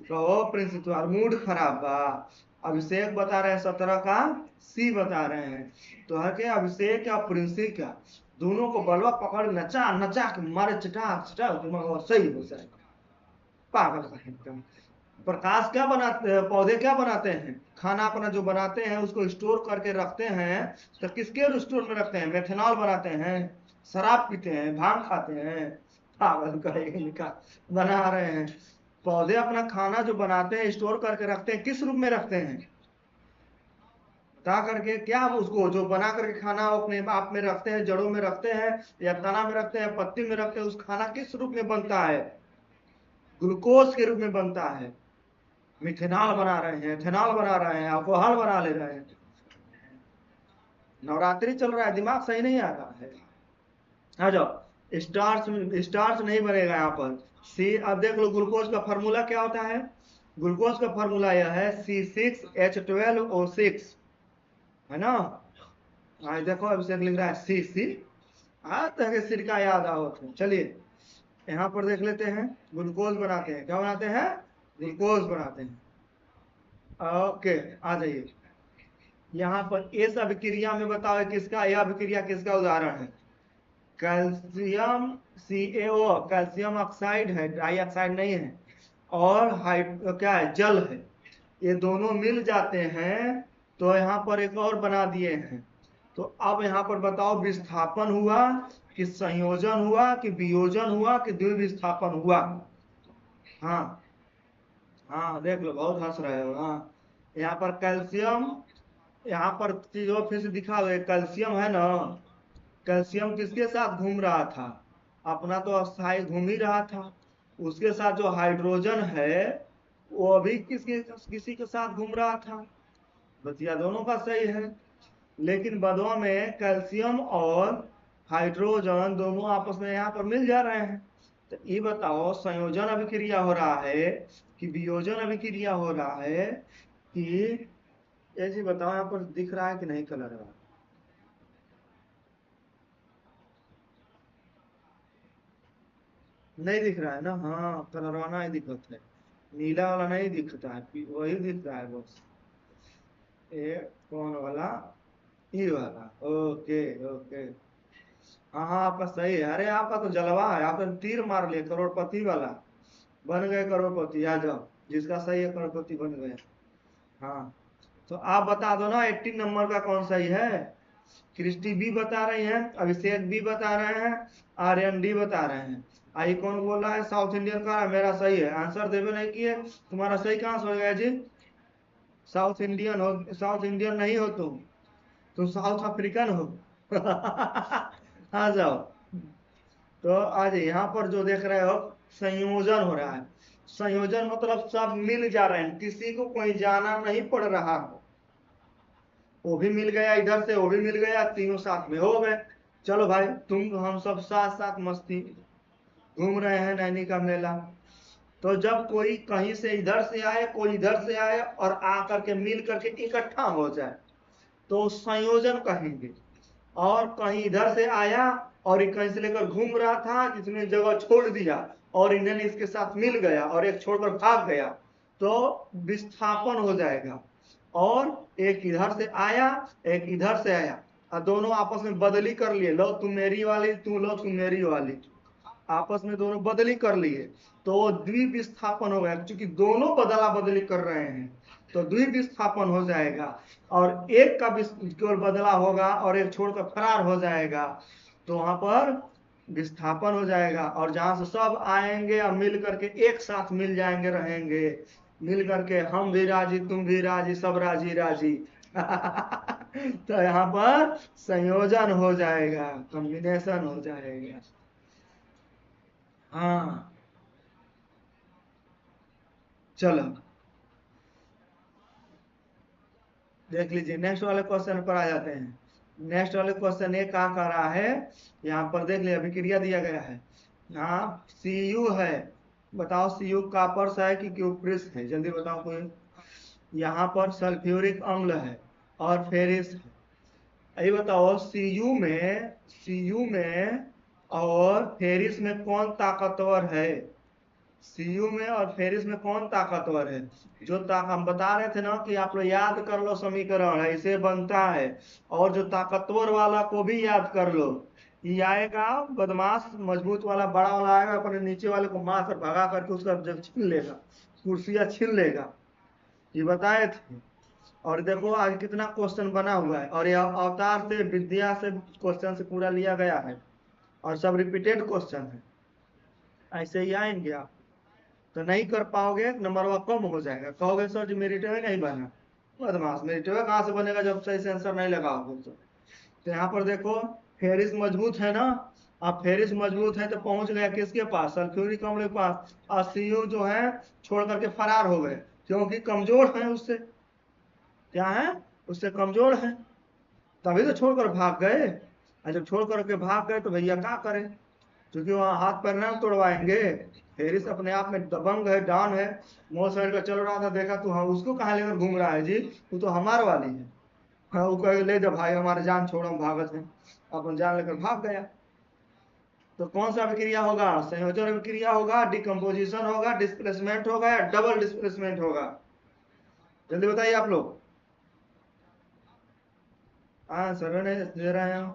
कहो प्रिंस तुम्हारा मूड खराब बा। अभिषेक बता रहे हैं 17 का सी बता रहे हैं। तो हर के अभिषेक या प्रिंसी का दोनों को बलवा पकड़ नचा नचा के मारे, चटा चटा दिमाग सही हो जाएगा। पागल का एकदम। प्रकाश क्या बनाते, पौधे क्या बनाते हैं, खाना अपना जो बनाते हैं उसको स्टोर करके रखते हैं। तो किसके स्टोर में रखते हैं? मेथनॉल बनाते हैं, शराब पीते हैं, भांग खाते हैं। पागल का इनका बना रहे हैं। पौधे अपना खाना जो बनाते हैं स्टोर करके रखते हैं, किस रूप में रखते हैं बता करके? क्या उसको जो बना करके खाना अपने आप में रखते हैं, जड़ों में रखते हैं या तना में रखते हैं, पत्ती में रखते हैं, उस खाना किस रूप में बनता है? ग्लूकोज के रूप में बनता है। मिथेनॉल बना रहे हैं, एथेनॉल बना रहे हैं, अल्कोहल बना ले रहे हैं। नवरात्रि चल रहा है, दिमाग सही नहीं आ रहा है। आ जाओ। स्टार्च, स्टार्च नहीं बनेगा यहाँ पर। सी, अब देख लो ग्लूकोज का फार्मूला क्या होता है। ग्लूकोज का फार्मूला यह है C6H12O6, है ना। देखो अभिषेक लिख रहा है C आता है, सिरका याद आओ तो चलिए यहाँ पर देख लेते हैं। ग्लूकोज बनाते हैं, क्या बनाते हैं? ग्लूकोज बनाते हैं। ओके आ जाइए यहाँ पर। इस अभिक्रिया में बताओ किसका, यह अभिक्रिया किसका उदाहरण है? कैल्शियम CaO, कैल्शियम ऑक्साइड है, डाइऑक्साइड नहीं है। और क्या है? जल है। ये दोनों मिल जाते हैं तो यहाँ पर एक और बना दिए हैं। तो अब यहाँ पर बताओ विस्थापन हुआ कि संयोजन हुआ कि वियोजन हुआ कि द्विविस्थापन हुआ? हाँ हाँ देख लो, बहुत हंस रहे हो। हाँ यहाँ पर कैल्शियम, यहाँ पर चीजों फिर से दिखा दो। कैल्शियम है ना, कैल्शियम किसके साथ घूम रहा था? अपना तो अस्थाई घूम ही रहा था। उसके साथ जो हाइड्रोजन है वो भी किसी के साथ घूम रहा था। बतिया दोनों का सही है, लेकिन बदवा में कैल्शियम और हाइड्रोजन दोनों आपस में यहाँ पर मिल जा रहे हैं। तो ये बताओ संयोजन अभिक्रिया हो रहा है कि वियोजन अभिक्रिया हो रहा है कि, ऐसे बताओ यहाँ पर दिख रहा है कि नहीं कलर है? नहीं दिख रहा है ना। हाँ कलरवाना ही दिखता है, नीला वाला नहीं दिखता है, वही दिख रहा है बस। ये कौन वाला? ये वाला। Okay okay. हाँ हाँ आपका सही है। अरे आपका तो जलवा है, आपने तीर मार लिया करोड़पति वाला। बन गए करोड़पति, आ जाओ, जिसका सही है करोड़पति बन गए। हाँ, तो आप बता दो ना 18 नंबर का कौन सही है। क्रिस्टी बी बता रही हैं, अभिषेक बी बता रहे हैं, आर्यन डी बता रहे हैं। आई कौन बोल रहा है साउथ इंडियन का मेरा सही है, आंसर देवे नहीं किए। तुम्हारा सही कहां से हो गया जी? साउथ इंडियन हो, साउथ इंडियन नहीं हो तुम साउथ अफ्रीकन हो। आ जाओ। तो आज यहाँ पर जो देख रहे हो संयोजन हो रहा है। संयोजन मतलब सब मिल जा रहे हैं, किसी को कोई जाना नहीं पड़ रहा हो। वो भी मिल गया इधर से, वो भी मिल गया, तीनों साथ में हो गए। चलो भाई, तुम हम सब साथ साथ मस्ती घूम रहे हैं नैनी का मेला। तो जब कोई कहीं से इधर से आए, कोई इधर से आए और आकर के मिल करके इकट्ठा हो जाए तो संयोजन कहेंगे। और कहीं इधर से आया और कहीं से लेकर घूम रहा था, किसने जगह छोड़ दिया और इन्हें इसके साथ मिल गया और एक छोड़कर भाग गया तो विस्थापन हो जाएगा। और एक इधर से आया, एक इधर से आया और दोनों आपस में बदली कर लिए, लो तुम मेरी वाली, तू लो तुम मेरी वाली, आपस में दोनों बदली कर लिए तो द्विविस्थापन हो गया। क्योंकि दोनों बदला बदली कर रहे हैं तो द्विविस्थापन हो जाएगा। और एक का केवल बदला होगा और एक छोड़कर फरार हो जाएगा तो वहां पर विस्थापन हो जाएगा। और जहां से सब आएंगे और मिल करके एक साथ मिल जाएंगे, रहेंगे मिल करके, हम भी राजी तुम भी राजी सब राजी राजी। तो यहाँ पर संयोजन हो जाएगा, कॉम्बिनेशन हो जाएगा। हाँ, चलो देख लीजिए, नेक्स्ट वाले क्वेश्चन पर आ जाते हैं। नेक्स्ट वाले क्वेश्चन ये क्या कर रहा है, यहाँ पर देख लिया, अभिक्रिया दिया गया है। यहाँ Cu है, बताओ Cu कापर्स है कि क्यूप्रिस है, जल्दी बताओ कोई। यहाँ पर सल्फ्यूरिक अम्ल है और फेरिस है। ये बताओ Cu में और फेरिस में कौन ताकतवर है? Cu में और फेरिस में कौन ताकतवर है? जो हम बता रहे थे ना कि आप लोग याद कर लो, समीकरण ऐसे बनता है। और जो ताकतवर वाला को भी याद कर लो। ये आएगा बदमाश, मजबूत वाला बड़ा वाला आएगा, अपने नीचे वाले को मार कर भगा करके उसका जब छीन लेगा, कुर्सियां छीन लेगा। ये बताए थे। और देखो आज कितना क्वेश्चन बना हुआ है, और ये अवतार से विद्या से क्वेश्चन से पूरा लिया गया है और सब रिपीटेड क्वेश्चन है। ऐसे ही आएंगे आप तो नहीं कर पाओगे, नंबर वन कम हो जाएगा, कहोगे सर जी मेरिटवे नहीं बना। बदमाश, मेरिटवे कहाँ से बनेगा जब सही से आंसर नहीं लगाओगे तो यहाँ पर देखो फेरिस मजबूत है ना। अब फेरिस मजबूत है तो पहुंच गया किसके पास? सल्फ्यूरिक अम्ल के पास। और Cu जो है छोड़ करके फरार हो गए क्योंकि कमजोर है उससे। क्या है? उससे कमजोर है, तभी तो छोड़कर भाग गए। और जब छोड़ करके भाग गए तो भैया क्या करें, क्योंकि वहां हाथ पैर ना तोड़वाएंगे। फेरिस अपने आप में दबंग है, डॉन है। मोह साइड का चल रहा था, देखा तू हाँ उसको कहाँ लेकर घूम रहा है जी, तू तो हमार वाली है। हाँ, वो कहे ले जा भाई हमारे जान छोड़ो, हम भागत हैं। अपन जान लेकर भाग गया। तो कौन सा अभिक्रिया होगा? संयोजन अभिक्रिया होगा, डिकम्पोजिशन होगा, डिस्प्लेसमेंट होगा या डबल डिस्प्लेसमेंट होगा? जल्दी बताइए आप लोग। हाँ सर नहीं दे रहे हैं।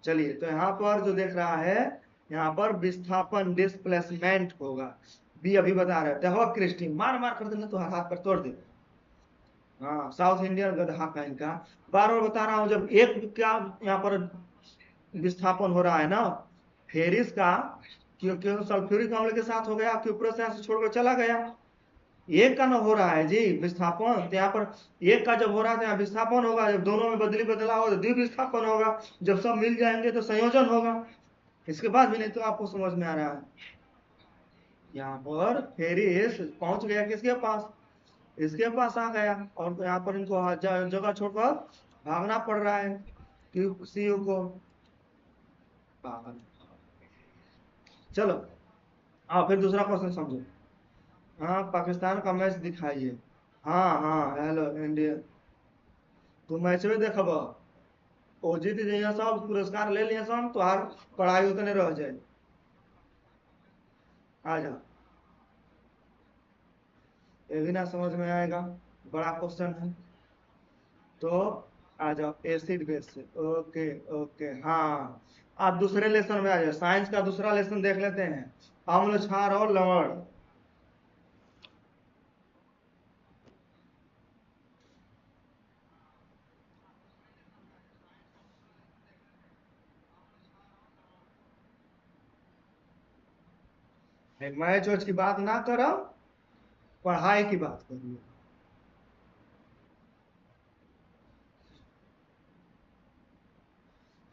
चलिए, तो यहाँ पर जो देख रहा है, यहाँ पर विस्थापन डिस्प्लेसमेंट होगा। बी अभी बता रहे थे, हो क्रिस्टी मार मार कर देना तो हाथ पर तोड़ दे। हाँ, साउथ इंडियन गधा का इनका। बार बार बता रहा हूँ, जब एक क्या यहाँ पर विस्थापन हो रहा है ना, फेरिस का, क्योंकि सल्फ्यूरिक अम्ल के साथ हो गया, क्यूप्रस यहाँ से छोड़कर चला गया। एक का ना हो रहा है जी विस्थापन, तो यहाँ पर एक का जब हो रहा है तो यहाँ विस्थापन होगा, जब दोनों में बदली बदला होगा तो द्विविस्थापन होगा, जब सब मिल जाएंगे तो संयोजन होगा। इसके बाद भी नहीं तो आपको समझ में आ रहा है। यहाँ पर फेरिस पहुंच गया किसके पास? इसके पास आ गया, और यहाँ पर इनको जगह छोड़कर भागना पड़ रहा है Cu को। चलो, हाँ फिर दूसरा क्वेश्चन समझो। हाँ, पाकिस्तान का मैच दिखाइए। हाँ हाँ, हेलो इंडिया। तू मैच में देखब, ओ जीत जाइए, सब पुरस्कार ले लिए सब, तो हर पढ़ाई उतने रह जाए। आ जा, ये भी ना समझ में आएगा, बड़ा क्वेश्चन है। तो आ जाओ एसिड बेस से, ओके ओके। हाँ, आप दूसरे लेसन में आ जाओ, साइंस का दूसरा लेसन देख लेते हैं। अम्ल, क्षार और लवण। मैच वैच की बात ना करो, पढ़ाई की बात करिए।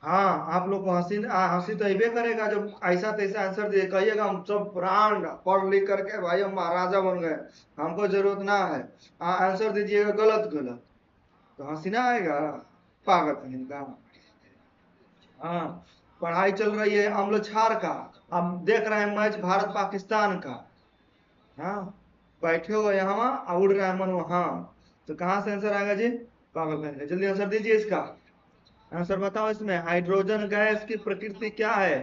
हाँ, आप लोग को हंसी हंसी तो अबे करेगा जब ऐसा तैसा आंसर दे, कहिएगा हम सब ब्रांड पढ़ लिख करके भाई हम महाराजा बन गए, हमको जरूरत ना है। आंसर दीजिएगा गलत गलत, तो हंसी ना आएगा, पागल कहीं का। हाँ, पढ़ाई चल रही है अम्ल क्षार का, हम देख रहे हैं मैच भारत पाकिस्तान का। हाँ, बैठे हुए यहाँ और उड़ रहा है मन वहाँ, तो कहाँ से आंसर आएगा जी? पागल कहीं का। जल्दी आंसर दीजिए इसका। आंसर बताओ इसमें हाइड्रोजन गैस की प्रकृति क्या है?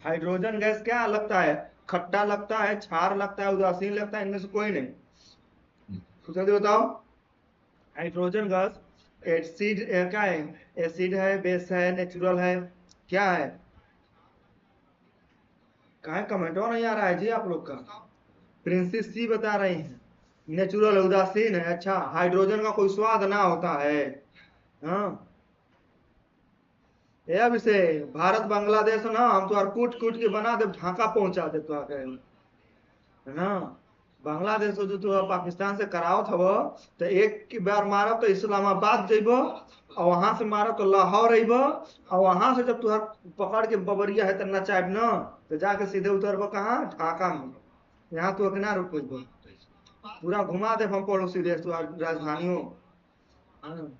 हाइड्रोजन गैस क्या लगता है? खट्टा लगता है, क्षार लगता है, उदासीन लगता है, इनमें से कोई नहीं। तो जल्दी बताओ। हाइड्रोजन गैस एसिड क्या है? एसिड है, बेस है, नेचुरल है, क्या है? कहा कमेंट नहीं आ रहा है जी आप लोग का? प्रिंसेस सी बता रही हैं नेचुरल उदासीन है। अच्छा, हाइड्रोजन का कोई स्वाद ना होता है। हाँ, ये अभिषेक, भारत बांग्लादेश ना हम तो कूट कूट के बना दे, ढाका पहुंचा दे तो आके, है ना? बांग्लादेश जो तू पाकिस्तान से कराओ था वो, तो एक की बार मारो तो इस्लामाबाद जेबो, और वहां से मारो तो लाहौर अइबो, और वहां से जब तुहर पकड़ के बबरिया है तो नचाब न, तो जाके सीधे उतरबो कहाँ? ढाका में। यहाँ तू अकेला रुक बो, पूरा घुमा दे हम पड़ोसी देश तो राजधानियों। हाँ,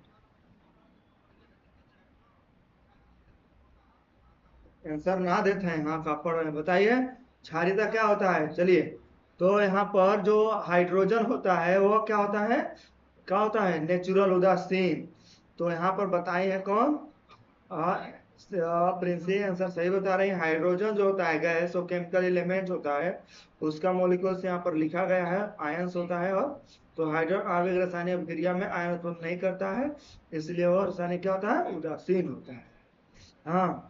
आंसर ना देते हैं, हाँ का पढ़ रहे हैं, बताइए क्षारीयता क्या होता है? चलिए, तो यहाँ पर जो हाइड्रोजन होता है वो क्या होता है? क्या होता है? नेचुरल उदासीन। तो यहाँ पर बताए हैं कौन? प्रिंसी आंसर सही बता रहे हैं। हाइड्रोजन जो होता है गैस, वो केमिकल एलिमेंट होता है, उसका मॉलिक्यूल्स यहाँ पर लिखा गया है, आयंस होता है। और तो हाइड्रोजन आवेग रासायनिक अभिक्रिया में आयन उत्पन्न नहीं करता है, इसलिए वो रासायनिक क्या होता है? उदासीन होता है। हाँ,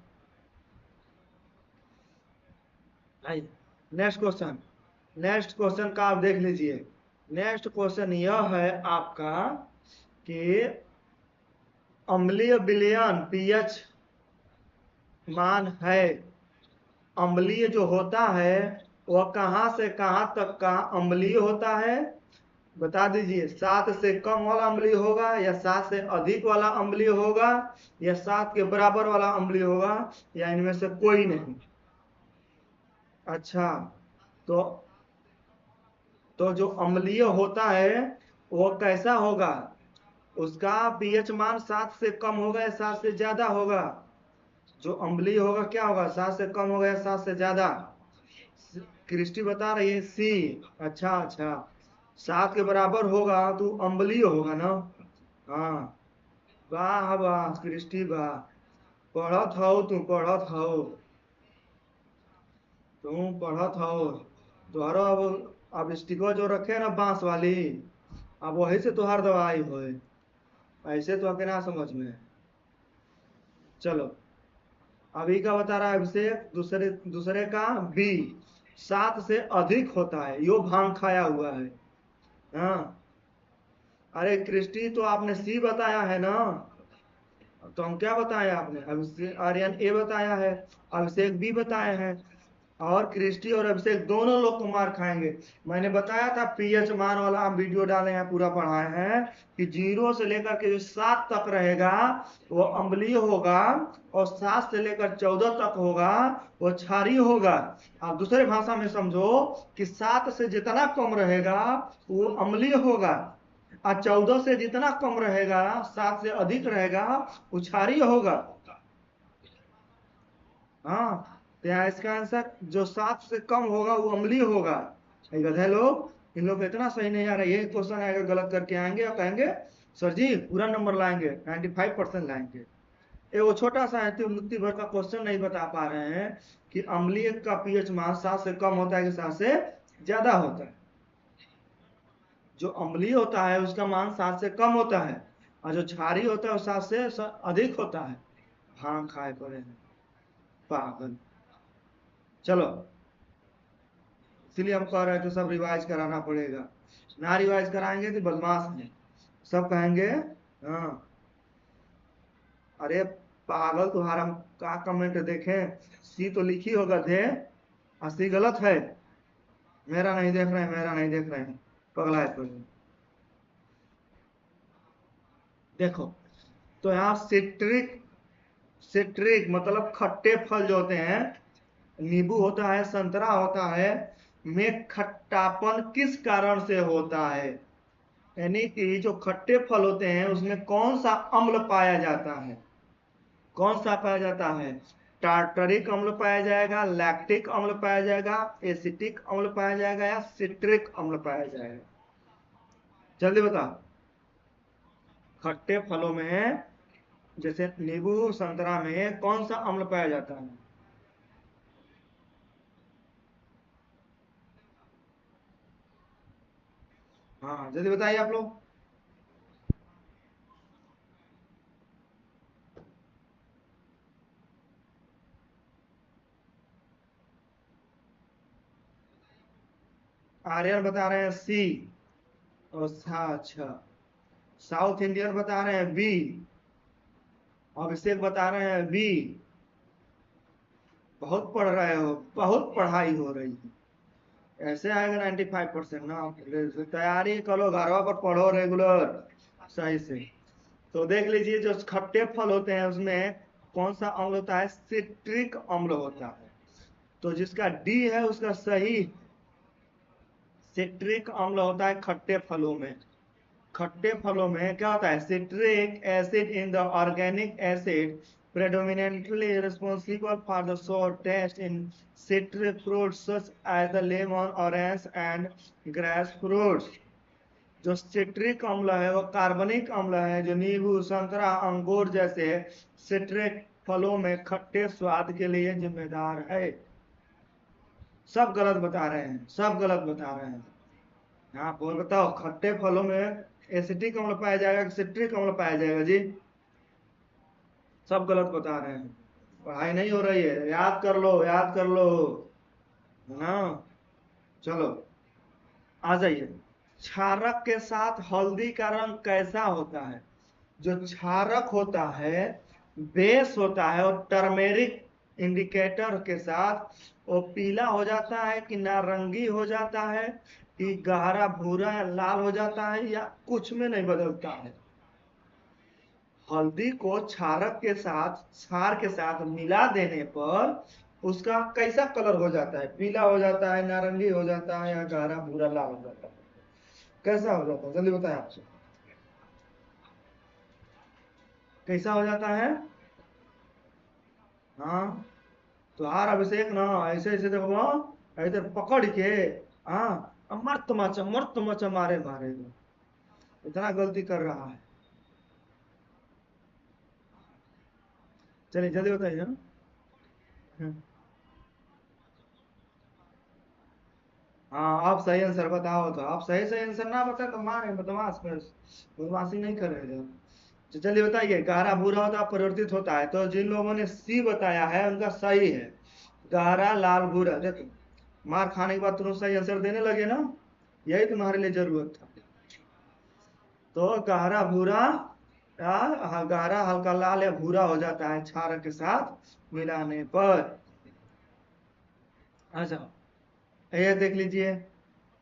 नेक्स्ट क्वेश्चन। नेक्स्ट क्वेश्चन का आप देख लीजिए। नेक्स्ट क्वेश्चन यह है आपका कि अम्लीय विलयन पीएच मान है। अम्लीय जो होता है वह कहां से कहां तक का अम्लीय होता है? बता दीजिए, 7 से कम वाला अम्लीय होगा, या 7 से अधिक वाला अम्लीय होगा, या 7 के बराबर वाला अम्लीय होगा, या इनमें से कोई नहीं? अच्छा, तो जो अम्लीय होता है वो कैसा होगा? उसका पीएच मान 7 से कम होगा या 7 से ज्यादा होगा? जो अम्लीय होगा क्या होगा? 7 से कम होगा या 7 से ज्यादा? क्रिस्टी बता रही है सी। अच्छा अच्छा, 7 के बराबर होगा तो अम्लीय होगा ना? हाँ, वाह वाह क्रिस्टी वाह, पढ़त हो तू, पढ़त हो तुम, पढ़त हो। तुहरो अब स्टिको जो रखे ना बांस वाली, अब वही से तुहार दवाई होए, ऐसे तो आके ना समझ में। चलो, अभी का बता रहा है अभिषेक, दूसरे दूसरे का बी, 7 से अधिक होता है, यो भांग खाया हुआ है। हाँ, अरे क्रिस्टी तो आपने सी बताया है ना, तो हम क्या बताया? आपने अभिषेक आर्यन ए बताया है, अभिषेक बी बताए हैं, और क्रिस्टी और अभिषेक दोनों लोग को मार खाएंगे। मैंने बताया था पीएच मान वाला हम वीडियो डाले हैं, पूरा पढ़ाए हैं कि 0 से लेकर के जो 7 तक रहेगा वो अम्लीय होगा, और 7 से लेकर 14 तक होगा वो क्षारीय होगा। आप दूसरे भाषा में समझो कि 7 से जितना कम रहेगा वो अम्लीय होगा, और 14 से जितना कम रहेगा, 7 से अधिक रहेगा, वो क्षारीय होगा। हाँ, तो यहाँ इसका आंसर जो 7 से कम होगा वो अम्लीय होगा। ये गधे लोग, इन लोग को इतना सही नहीं आ रहा है। ये क्वेश्चन अगर गलत करके आएंगे और कहेंगे सर जी पूरा नंबर लाएंगे, 95% लाएंगे। ये वो छोटा सा है, मुक्ति भर का क्वेश्चन नहीं बता पा रहे हैं कि अम्लीय का पीएच मान 7 से कम होता है कि 7 से ज्यादा होता है? जो अम्लीय होता है उसका मान 7 से कम होता है, और जो क्षारीय होता है वो 7 से अधिक होता है। भांग खाए पड़े हैं, पागल। चलो, इसलिए हम कह रहे हैं तो सब रिवाइज कराना पड़ेगा, ना रिवाइज कराएंगे तो बदमाश है, सब कहेंगे हाँ। अरे पागल, तुम्हारा क्या कमेंट देखें, सी तो लिखी होगा थे, सी गलत है। मेरा नहीं देख रहे हैं, मेरा नहीं देख रहे हैं, पगला है तो। देखो, तो यहाँ सिट्रिक, सिट्रिक मतलब खट्टे फल जो होते हैं, नींबू होता है, संतरा होता है, में खट्टापन किस कारण से होता है, यानी कि जो खट्टे फल होते हैं उसमें कौन सा अम्ल पाया जाता है, कौन सा पाया जाता है, टार्टरिक अम्ल पाया जाएगा, लैक्टिक अम्ल पाया जाएगा, एसिटिक अम्ल पाया जाएगा, या सिट्रिक अम्ल पाया जाएगा, जल्दी बता। खट्टे फलों में जैसे नींबू संतरा में कौन सा अम्ल पाया जाता है? हाँ जल्दी बताइए आप लोग। आर्यन बता रहे हैं सी। अच्छा अच्छा। साउथ इंडियन बता रहे हैं बी। अभिषेक बता रहे हैं बी। बहुत पढ़ रहे हो, बहुत पढ़ाई हो रही है। ऐसे आएगा 95% ना, तैयारी करो, घरवा पर पढ़ो रेगुलर सही से। तो देख लीजिए, जो खट्टे फल होते हैं उसमें कौन सा अम्ल होता है, सिट्रिक अम्ल होता है। तो जिसका डी है उसका सही, सिट्रिक अम्ल होता है खट्टे फलों में। खट्टे फलों में क्या होता है, citric acid in the organic acid predominantly responsible for the sour taste in citric fruits such as the lemon, orange and grapefruits। जो सिट्रिक अम्ल है वो कार्बनिक अम्ल है, जो नींबू संतरा अंगूर जैसे सिट्रिक फलों में खट्टे स्वाद के लिए जिम्मेदार है। सब गलत बता रहे हैं, सब गलत बता रहे हैं। हाँ बोल, बताओ खट्टे फलों में एसिटिक अम्ल पाया जाएगा कि सिट्रिक अम्ल पाया जाएगा जी? सब गलत बता रहे हैं। पढ़ाई नहीं हो रही है, याद कर लो, याद कर लो। हाँ चलो, आ जाइए। क्षारक के साथ हल्दी का रंग कैसा होता है? जो क्षारक होता है, बेस होता है, और टर्मेरिक इंडिकेटर के साथ वो पीला हो जाता है कि नारंगी हो जाता है कि गहरा भूरा या लाल हो जाता है, या कुछ में नहीं बदलता है। हल्दी को क्षारक के साथ, क्षार के साथ मिला देने पर उसका कैसा कलर हो जाता है, पीला हो जाता है, नारंगी हो जाता है, या गहरा भूरा लाल हो जाता है, कैसा हो जाता है जल्दी बताएं आपसे, कैसा हो जाता है? हाँ, तो यार अभिषेक ना, ऐसे ऐसे देखो, ऐसे पकड़ के, हाँ मर्त मच मारे मारे, इतना गलती कर रहा है। चलिए जल्दी बताइए। हम्म। हाँ आप सही आंसर बताओ, तो आप सही सही आंसर ना बताए तो मारे बदमाश, बदमाशी नहीं करेगा। तो चलिए बताइए, गहरा भूरा होता है, परिवर्तित होता है, तो जिन लोगों ने सी बताया है उनका सही है, गहरा लाल भूरा। देखो, मार खाने के बाद तुरंत सही आंसर देने लगे ना, यही तुम्हारे लिए जरूरत था। तो गहरा भूरा, गहरा हल्का लाल या भूरा हो जाता है क्षारक के साथ मिलाने पर। अच्छा, ये देख लीजिए।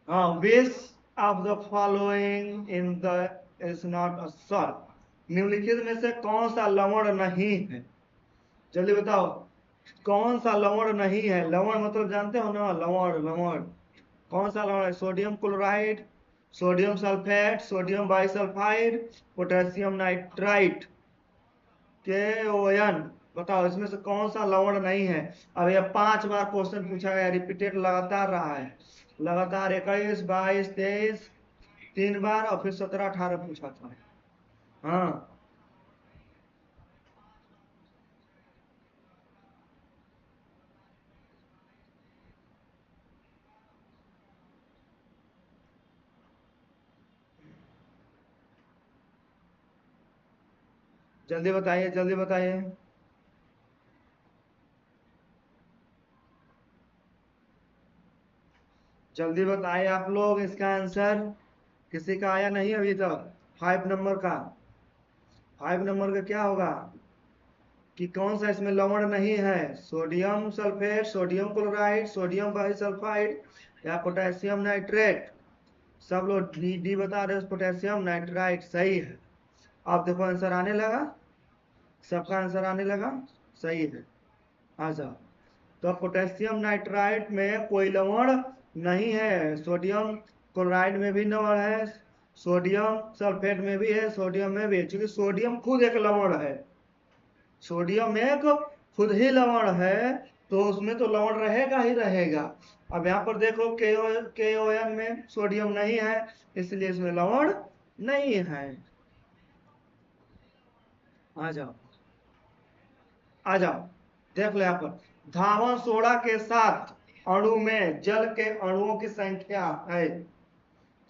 हाँ, विच of the following in the is not a salt, निम्नलिखित में से कौन सा लवण नहीं है? जल्दी बताओ, कौन सा लवण नहीं है? लवण मतलब जानते हो ना, लवण लवण। कौन सा लवण है? Sodium chloride, sodium sulphate, sodium bisulphide, potassium nitrite, KON। बताओ इसमें से कौन सा लवण नहीं है? अब ये 5 बार क्वेश्चन पूछा गया, रिपीटेड लगातार रहा है, लगातार 21 22 23, 3 बार, और फिर 17 18 पूछा था। हाँ जल्दी बताइए, जल्दी बताइए। जल्दी बताइए आप लोग इसका आंसर। किसी का आया नहीं अभी तक? 5 नंबर का, 5 नंबर का क्या होगा कि कौन सा इसमें लवण नहीं है? Sodium sulphate, sodium chloride, sodium bisulphide या पोटेशियम नाइट्रेट? सब लोग डी डी बता रहे हो, पोटेशियम नाइट्राइट सही है। अब देखो आंसर आने लगा, सबका आंसर आने लगा, सही है। आ जाओ। तो पोटेशियम नाइट्राइट में कोई लवण नहीं है, सोडियम क्लोराइड में भी लवण है, सोडियम सल्फेट में भी है, सोडियम में भी है, क्योंकि सोडियम खुद एक लवण है, सोडियम एक खुद ही लवण है, तो उसमें तो लवण रहेगा ही रहेगा। अब यहाँ पर देखो KON में सोडियम नहीं है, इसलिए इसमें लवण नहीं है। आ जाओ, आ जाओ, देख लो यहाँ पर धावन सोडा के साथ अणु में जल के अणुओं की संख्या है।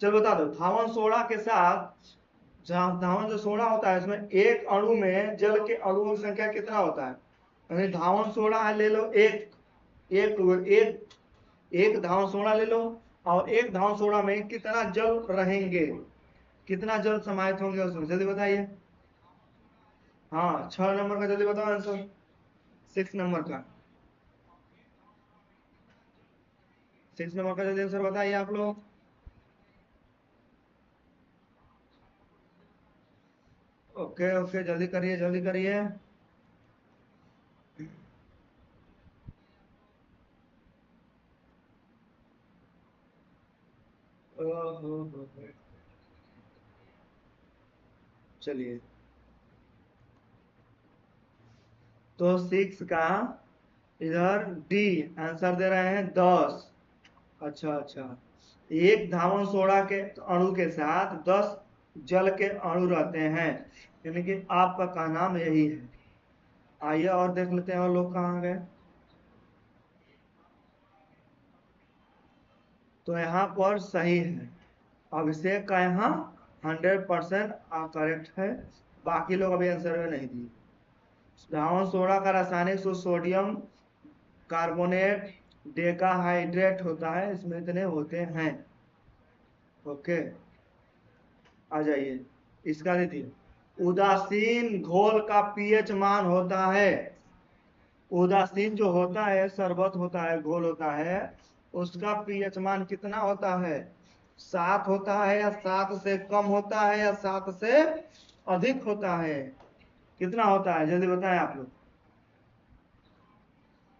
चलो बता दो, धावन सोडा के साथ, जहाँ धावन जो सोडा होता है इसमें एक अणु में जल के अणुओं की संख्या कितना होता है? यानी धावन सोडा है, ले लो एक एक एक एक धावन सोडा ले लो, और एक धावन सोडा में कितना जल रहेंगे, कितना जल समाहित होंगे उसमें, जल्दी बताइए। हाँ, 6 नंबर का जल्दी बताओ आंसर, 6 नंबर का, 6 नंबर का जल्दी आंसर बताइए आप लोग। ओके ओके, जल्दी करिए जल्दी करिए। चलिए, तो 6 का इधर डी आंसर दे रहे हैं 10। अच्छा अच्छा, एक धावन सोडा के अणु के साथ 10 जल के अणु रहते हैं, यानी कि आपका का नाम यही है। आइए और देख लेते हैं और लोग कहाँ गए। तो यहाँ पर सही है, अभिषेक का यहाँ 100% करेक्ट है, बाकी लोग अभी आंसर में नहीं दिए। धावन सोडा का रासायनिक सूत्र सोडियम कार्बोनेट डेकाहाइड्रेट होता है, इसमें इतने होते हैं। ओके, आ जाइए, इसका देखिए, उदासीन घोल का पीएच मान होता है, उदासीन जो होता है, शरबत होता है, घोल होता है, उसका पीएच मान कितना होता है? 7 होता है, या 7 से कम होता है, या 7 से अधिक होता है? कितना होता है जल्दी बताएं आप लोग।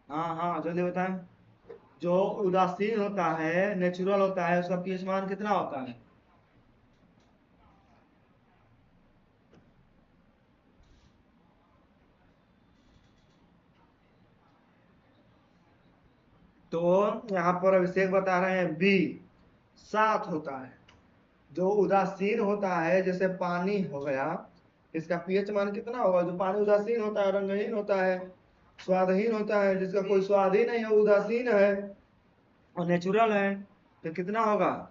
हाँ हाँ, जल्दी बताएं। जो उदासीन होता है, नेचुरल होता है, उसका पीएच मान कितना होता है? तो यहाँ पर अभिषेक बता रहे हैं बी, 7 होता है। जो उदासीन होता है, जैसे पानी हो गया, इसका पीएच मान कितना होगा? जो पानी उदासीन होता है, रंगहीन होता है, स्वादहीन होता है, जिसका कोई स्वाद ही नहीं है, उदासीन है और नेचुरल है, तो कितना होगा?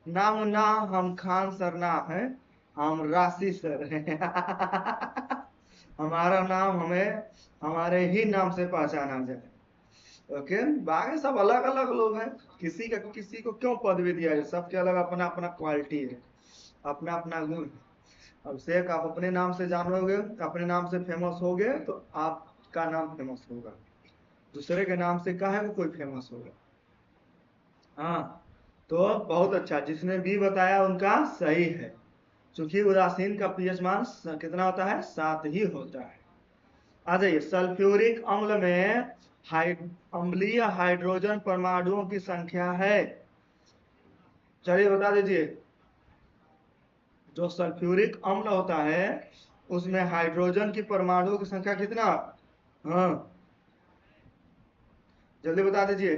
नाम ना हम खान सर ना है, हम राशि सर हैं। हमारा नाम हमें हमारे ही नाम से पहचाना जाए। ओके, बाकी सब अलग अलग लोग हैं, किसी को क्यों पदवी दिया है? सबके अलग अपना अपना क्वालिटी है, अपना अपना गुण। अब से आप अपने नाम से जानोगे, अपने नाम से फेमस होगे, तो आपका नाम फेमस होगा, दूसरे के नाम से कहा है कोई फेमस होगा। हाँ, तो बहुत अच्छा, जिसने भी बताया उनका सही है, क्योंकि उदासीन का पीएच मान कितना होता है? 7 ही होता है। आ जाइए, सल्फ्यूरिक अम्ल में अम्लीय हाइड्रोजन परमाणुओं की संख्या है, चलिए बता दीजिए। जो सल्फ्यूरिक अम्ल होता है, उसमें हाइड्रोजन की परमाणुओं की संख्या कितना? हाँ, जल्दी बता दीजिए।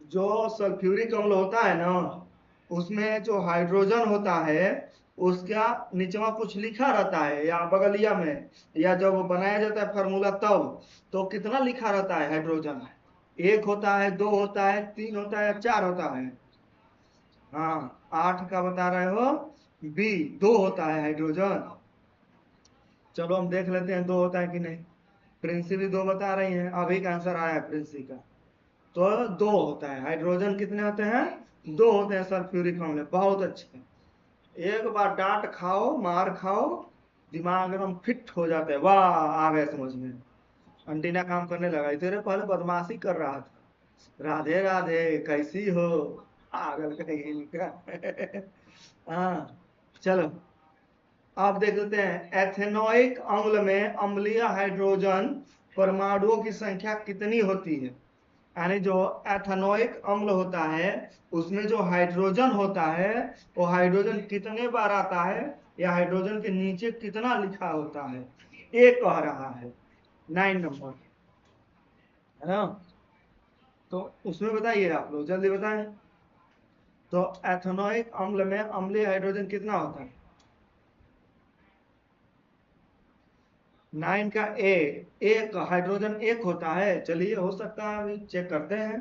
जो सल्फ्यूरिक अम्ल होता है ना, उसमें जो हाइड्रोजन होता है, उसका नीचवा कुछ लिखा रहता है, या बगलिया में, या जब वो बनाया जाता है फार्मूला तब, तो कितना लिखा रहता है हाइड्रोजन? 1 होता है, 2 होता है, 3 होता है, या 4 होता है? हाँ, 8 का बता रहे हो, बी 2 होता है हाइड्रोजन। चलो हम देख लेते हैं 2 होता है कि नहीं। प्रिंसी भी 2 बता रही है, अभी का आंसर आया है प्रिंसी का। तो 2 होता है। हाइड्रोजन कितने होते हैं? 2 होते हैं सल्फ्यूरिक अम्ल। बहुत अच्छे। एक बार डांट खाओ, मार खाओ, दिमाग एकदम फिट हो जाता है। वाह, आ गए समझ में, अंटीना काम करने लगा। तेरे पहले बदमाशी कर रहा था। राधे राधे, कैसी हो? पागल कहीं का। हाँ, चलो आप देख लेते हैं। एथेनोइक अम्ल में अम्लीय हाइड्रोजन परमाणुओं की संख्या कितनी होती है? यानी जो एथेनोइक अम्ल होता है उसमें जो हाइड्रोजन होता है वो हाइड्रोजन कितने बार आता है, या हाइड्रोजन के नीचे कितना लिखा होता है, ये कह रहा है। 9 नंबर, है ना? तो उसमें बताइए, आप लोग जल्दी बताएं। तो एथेनोइक अम्ल में अम्लीय हाइड्रोजन कितना होता है? 9 का ए। एक हाइड्रोजन एक होता है। चलिए, हो सकता है, अभी चेक करते हैं।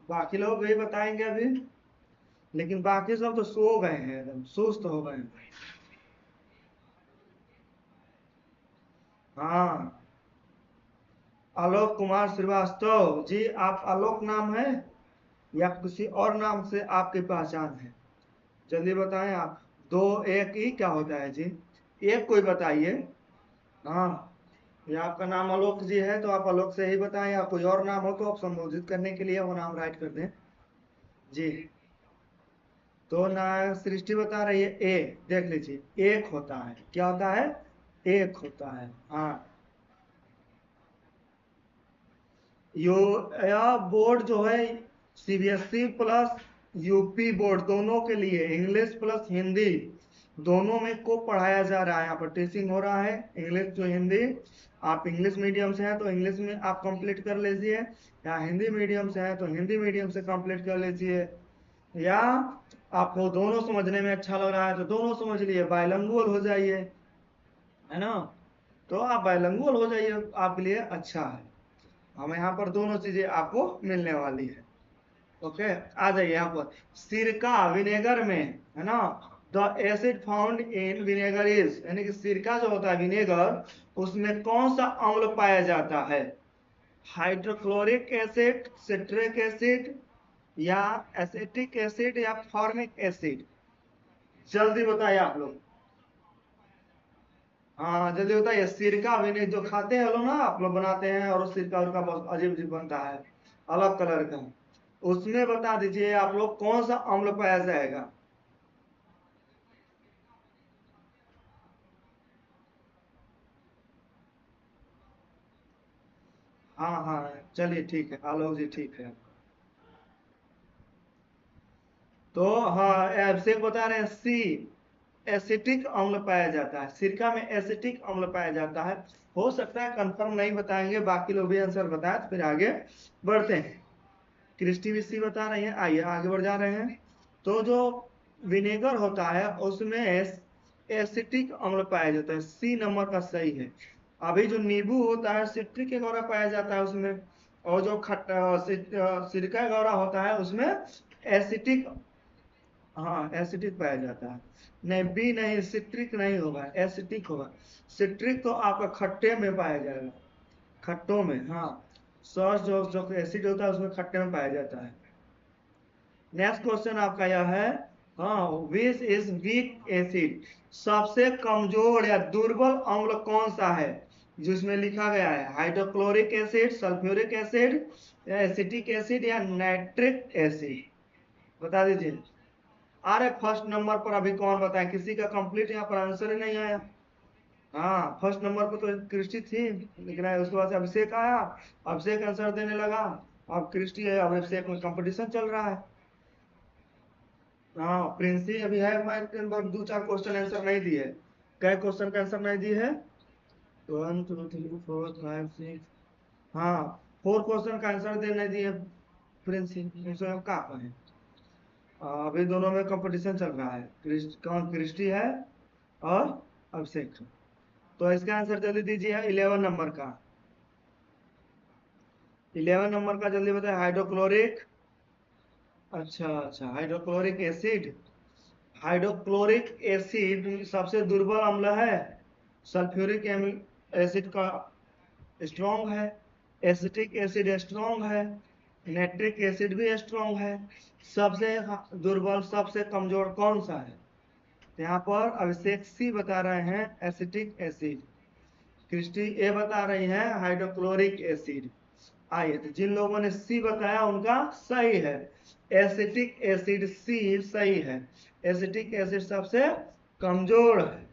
बाकी लोग भी बताएंगे अभी, लेकिन बाकी सब तो सो गए हैं, एकदम सुस्त हो गए हैं। हाँ, आलोक कुमार श्रीवास्तव जी, आप आलोक नाम है या किसी और नाम से आपकी पहचान है? जल्दी बताएं आप। 2 1 ही क्या होता है जी? एक कोई बताइए। हाँ, या आपका नाम आलोक जी है तो आप आलोक से ही बताएं, या कोई और नाम हो तो आप संबोधित करने के लिए वो नाम राइट कर दें जी। तो ना, सृष्टि बता रही है ए। देख लीजिए, एक होता है। क्या होता है? एक होता है। हाँ, यो या बोर्ड जो है, सीबीएसई प्लस यूपी बोर्ड, दोनों के लिए इंग्लिश प्लस हिंदी दोनों में को पढ़ाया जा रहा है। यहाँ पर टीचिंग हो रहा है, इंग्लिश जो हिंदी। आप इंग्लिश मीडियम से हैं तो इंग्लिश में आप कंप्लीट कर लीजिए, या हिंदी मीडियम से हैं तो हिंदी मीडियम से कंप्लीट कर लीजिए, या आपको दोनों समझने में अच्छा लग रहा है तो दोनों समझ लिए, बायलंगुअल हो जाइए, है ना? तो आप बायलंगुअल हो जाइए, आपके लिए अच्छा है। हमें यहाँ पर दोनों चीजें आपको मिलने वाली है। ओके, आ जाइए यहाँ पर। सिरका विनेगर में, है ना? The acid found in vinegar is, यानी कि सिरका जो होता है विनेगर, उसमें कौन सा अम्ल पाया जाता है? हाइड्रोक्लोरिक एसिड, सिट्रिक एसिड, या एसिटिक एसिड, या फॉर्मिक एसिड? जल्दी बताइए आप लोग। हाँ, जल्दी बताइए। सिरका विनेगर जो खाते हैं लोग ना, आप लोग बनाते हैं, और सिरका उनका बहुत अजीब अजीब बनता है, अलग कलर का। उसमें बता दीजिए आप लोग कौन सा अम्ल पाया जाएगा? हाँ हाँ, चलिए ठीक है, आलोक जी ठीक है। तो हाँ, अभिषेक बता रहे हैं सी, एसिटिक अम्ल पाया जाता है। सिरका में एसिटिक अम्ल पाया जाता है। हो सकता है कंफर्म नहीं बताएंगे, बाकी लोग भी आंसर बताए तो फिर आगे बढ़ते हैं। क्रिस्टी भी सी बता रही है। आइए आगे बढ़ जा रहे हैं। तो जो विनेगर होता है उसमें एसिटिक अम्ल पाया जाता है। सी नंबर का सही है। अभी जो नींबू होता है सिट्रिक एसिड पाया जाता है उसमें, और जो सिरका गौरा होता है उसमें एसिटिक, हाँ एसिटिक पाया जाता है। नहीं, बी नहीं, सिट्रिक नहीं होगा, एसिटिक होगा। सिट्रिक तो आपका खट्टे में पाया जाएगा, खट्टों में। हाँ, सॉस जो जो एसिड होता है उसमें खट्टे में पाया जाता है। नेक्स्ट क्वेश्चन आपका यह है, हाँ, विच इज वीक एसिड, सबसे कमजोर या दुर्बल अम्ल कौन सा है? जिसमें लिखा गया है हाइड्रोक्लोरिक एसिड, सल्फ्यूरिक एसिड, या एसिटिक एसिड, या नाइट्रिक एसिड? बता दीजिए। अरे फर्स्ट नंबर पर अभी कौन बताए, किसी का कंप्लीट यहाँ पर आंसर ही नहीं आया। हाँ, फर्स्ट नंबर पर तो क्रिस्टी थी, लेकिन उसके बाद से अभिषेक आया, अभिषेक आंसर देने लगा। अब क्रिस्टी है, अब अभिषेक में कंपटीशन चल रहा है। हाँ, प्रिंसी अभी है, मैं बस 2 4 क्वेश्चन आंसर नहीं दिए। कई क्वेश्चन का आंसर नहीं दिए है? 1 2 3 4 5 6। हाँ, 4 क्वेश्चन का आंसर दे नहीं दिए प्रिंसी, उनसे हम क्या कहें। अभी दोनों में कंपटीशन चल रहा है, कौन, क्रिस्टी है और अभिषेक। तो इसका आंसर जल्दी दीजिए, 11 नंबर का। 11 नंबर का जल्दी बताए। हाइड्रोक्लोरिक, अच्छा अच्छा, हाइड्रोक्लोरिक एसिड। हाइड्रोक्लोरिक एसिड सबसे दुर्बल अम्ल है। सल्फ्यूरिक एसिड का स्ट्रॉन्ग है। एसिटिक एसिड स्ट्रॉन्ग है। नाइट्रिक एसिड भी स्ट्रॉन्ग है। सबसे दुर्बल सबसे कमजोर कौन सा है? तो यहाँ पर अभिषेक सी बता रहे हैं एसिटिक एसिड, क्रिस्टी ए बता रही है हाइड्रोक्लोरिक एसिड। आइए, तो जिन लोगों ने सी बताया उनका सही है, एसिटिक एसिड सी सही है। एसिटिक एसिड सबसे कमजोर है।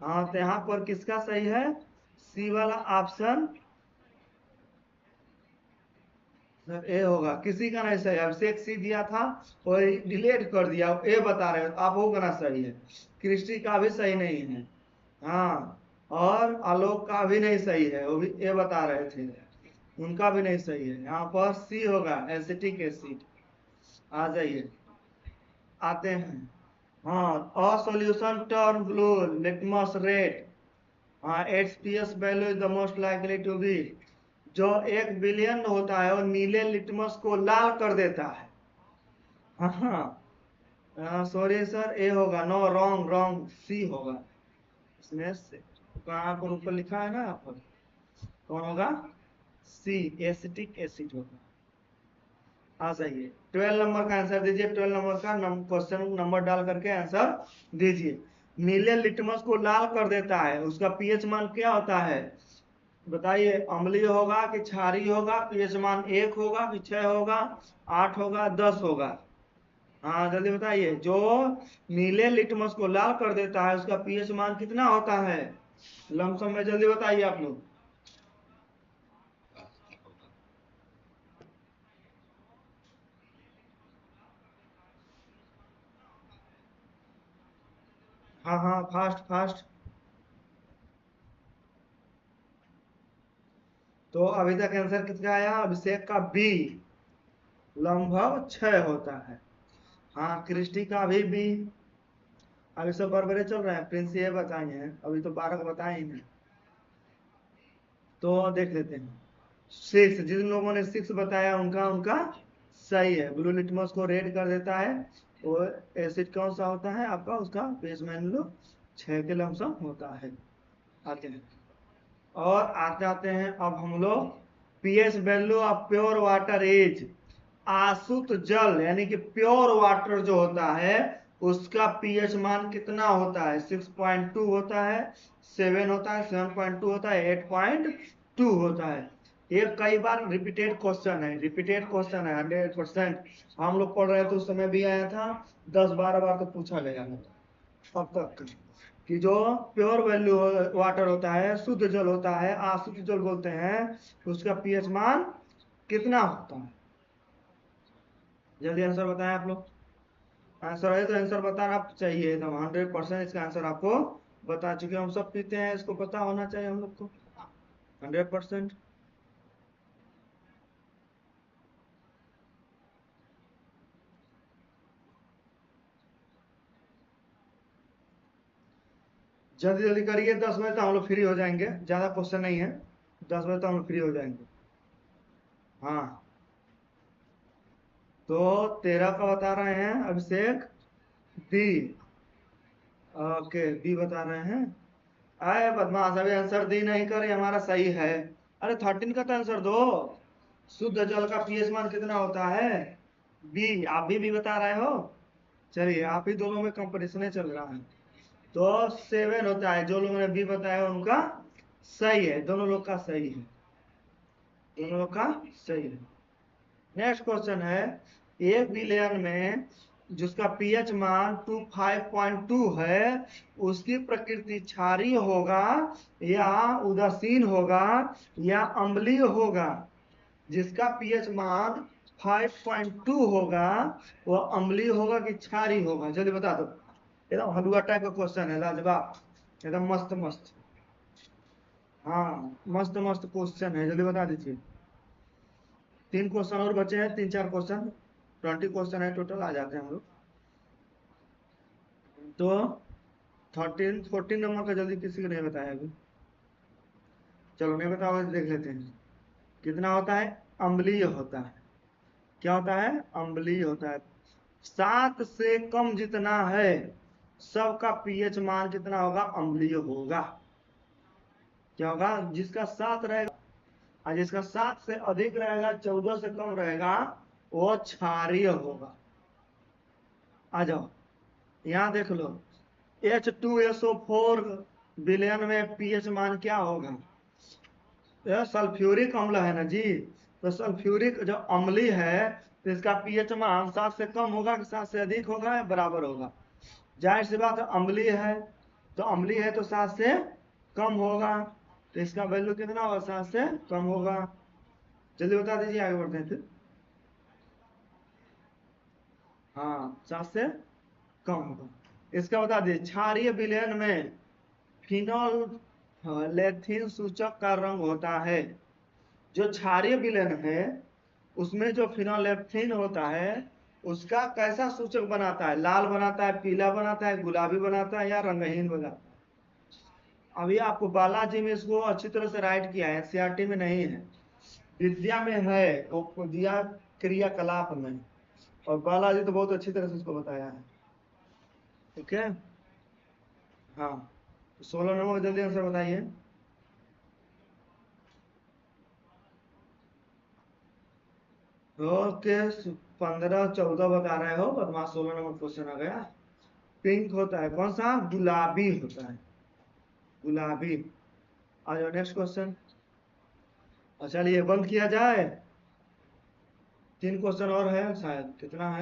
हाँ, तो यहाँ पर किसका सही है? सी वाला ऑप्शन सर ए होगा। किसी का नहीं सही, अभिषेक सी दिया था और डिलीट कर दिया, ए बता रहे हो, आप वो करना सही है। क्रिस्टी का भी सही नहीं है। हाँ, और आलोक का भी नहीं सही है, वो भी ए बता रहे थे, उनका भी नहीं सही है। यहाँ पर सी होगा एसिटिक एसिड। आ जाइए, आते हैं। हाँ, a solution turn blue litmus red. हाँ, HPS value is the most likely to be. जो 1 बिलियन होता है वो नीले लिटमस को लाल कर देता है। हाँ, सॉरी सर, ए होगा। नो, रॉन्ग रॉन्ग, सी होगा इसमें से। कहाँ पर ऊपर लिखा है ना यहाँ पर, कौन होगा? सी, एसिटिक एसिड होगा। आ जाइए, 12 नंबर का आंसर दीजिए। 12 नंबर का क्वेश्चन नंबर डाल करके आंसर दीजिए। नीले लिटमस को लाल कर देता है, उसका पीएच मान क्या होता है? बताइए, अम्लीय होगा कि क्षारीय होगा? पीएच मान 1 होगा कि 6 होगा, 8 होगा, 10 होगा? हाँ, जल्दी बताइए। जो नीले लिटमस को लाल कर देता है उसका पीएच मान कितना होता है? लमसम में जल्दी बताइए आप लोग। हाँ हाँ, फास्ट फास्ट। तो अभी तक आंसर कितना आया? अभिषेक का बी, लगभग 6 होता है। हाँ, क्रिस्टी का भी। अभी सब बराबर चल रहा है। प्रिंस ये बताए हैं, अभी तो 12 को बताए ही नहीं। तो देख लेते हैं। 6, जिन लोगों ने 6 बताया उनका उनका सही है। ब्लू लिटमस को रेड कर देता है। वो एसिड कौन सा होता है आपका? उसका बेस मान लो 6 के लमसम होता है। आते हैं, और आते आते हैं अब हम लोग pH value of pure water is. आशुद्ध जल यानी कि प्योर वाटर जो होता है उसका पीएच मान कितना होता है? 6.2 होता है, 7 होता है, 7.2 होता है, 8.2 होता है। ये कई बार रिपीटेड क्वेश्चन है, रिपीटेड क्वेश्चन है 100%। हम लोग पढ़ रहे थे उस समय भी आया था, 10-12 बार तो पूछा गया है अब तक कि जो प्योर वैल्यू वाटर होता है, शुद्ध जल होता है, अशुद्ध जल बोलते हैं, उसका पीएच मान कितना होता है? जल्दी आंसर बताएं आप लोग। आंसर है तो आंसर बताना चाहिए एकदम 100%। इसका आंसर आपको बता चुके, हम सब पीते हैं, इसको पता होना चाहिए हम लोग को 100%। जल्दी जल्दी करिए, 10 बजे तक हम लोग फ्री हो जाएंगे, ज्यादा क्वेश्चन नहीं है, 10 बजे तक हम लोग फ्री हो जाएंगे। हाँ, तो 13 का बता रहे हैं अभिषेक, बी। ओके, बी बता रहे हैं। आए बदमाश, अभी आंसर दी नहीं करे, हमारा सही है। अरे 13 का तो आंसर दो। शुद्ध जल का पीएच मान कितना होता है? बी, आप भी बता रहे हो। चलिए, आप ही दोनों में कंपटीशन चल रहा है। तो 7 होता है। जो लोगों ने बी बताया उनका सही है, दोनों लोग का सही है, दोनों लोग का सही है। नेक्स्ट क्वेश्चन है, 1 बिलियन में जिसका पीएच मान 5.2 है उसकी प्रकृति क्षारीय होगा या उदासीन होगा या अम्लीय होगा? जिसका पीएच मान 5.2 होगा वो अम्लीय होगा कि क्षारीय होगा? जल्दी बता दो। एकदम हलवा टाइप का क्वेश्चन है, लाजवाब, एकदम मस्त मस्त। हाँ, मस्त मस्त क्वेश्चन है, जल्दी बता दीजिए। 3 क्वेश्चन और बचे हैं, 3-4 क्वेश्चन, 20 क्वेश्चन है टोटल, आ जाते हैं हम लोग। तो 14 नंबर का जल्दी किसी को नहीं बताया अभी। चलो, नहीं बताओ, देख लेते हैं कितना होता है। अम्लीय होता है। क्या होता है? अम्लीय होता है। 7 से कम जितना है सबका पीएच मान कितना होगा? अम्लीय होगा। क्या होगा? जिसका 7 रहेगा और जिसका 7 से अधिक रहेगा 14 से कम रहेगा वो क्षारीय होगा। आ जाओ यहाँ देख लो H2SO4 विलयन में पीएच मान क्या होगा? यह सल्फ्यूरिक अम्ल है ना जी, तो सल्फ्यूरिक जो अम्ली है तो इसका पीएच मान 7 से कम होगा कि 7 से अधिक होगा या बराबर होगा? जाहिर सी बात है अम्ली है, तो अम्ली है तो 7 से कम होगा, तो इसका वैल्यू कितना होगा? 7 से कम होगा। जल्दी बता दीजिए, आगे बढ़ते हैं फिर। हाँ 7 से कम होगा। इसका बता दीजिए क्षारीय विलयन में फिनोल्फेथिन सूचक का रंग होता है। जो क्षारीय विलयन है उसमें जो फिनोल्फेथिन होता है उसका कैसा सूचक बनाता है? लाल बनाता है, पीला बनाता है, गुलाबी बनाता है या रंगहीन बनाता है? अभी आपको बालाजी में इसको अच्छी तरह से राइट किया है, एनसीईआरटी में नहीं है, विद्या में है, वो दिया क्रियाकलाप में, और बालाजी तो बहुत अच्छी तरह से इसको बताया है। ठीक है, हाँ 16 नंबर जल्दी आंसर बताइए। ओके 15-14 बता रहे हो, बदमाश 16 नंबर क्वेश्चन आ गया। पिंक होता है, कौन सा? गुलाबी होता है, गुलाबी। आ जाओ नेक्स्ट क्वेश्चन। चलिए बंद किया जाए, 3 क्वेश्चन और है शायद, कितना है?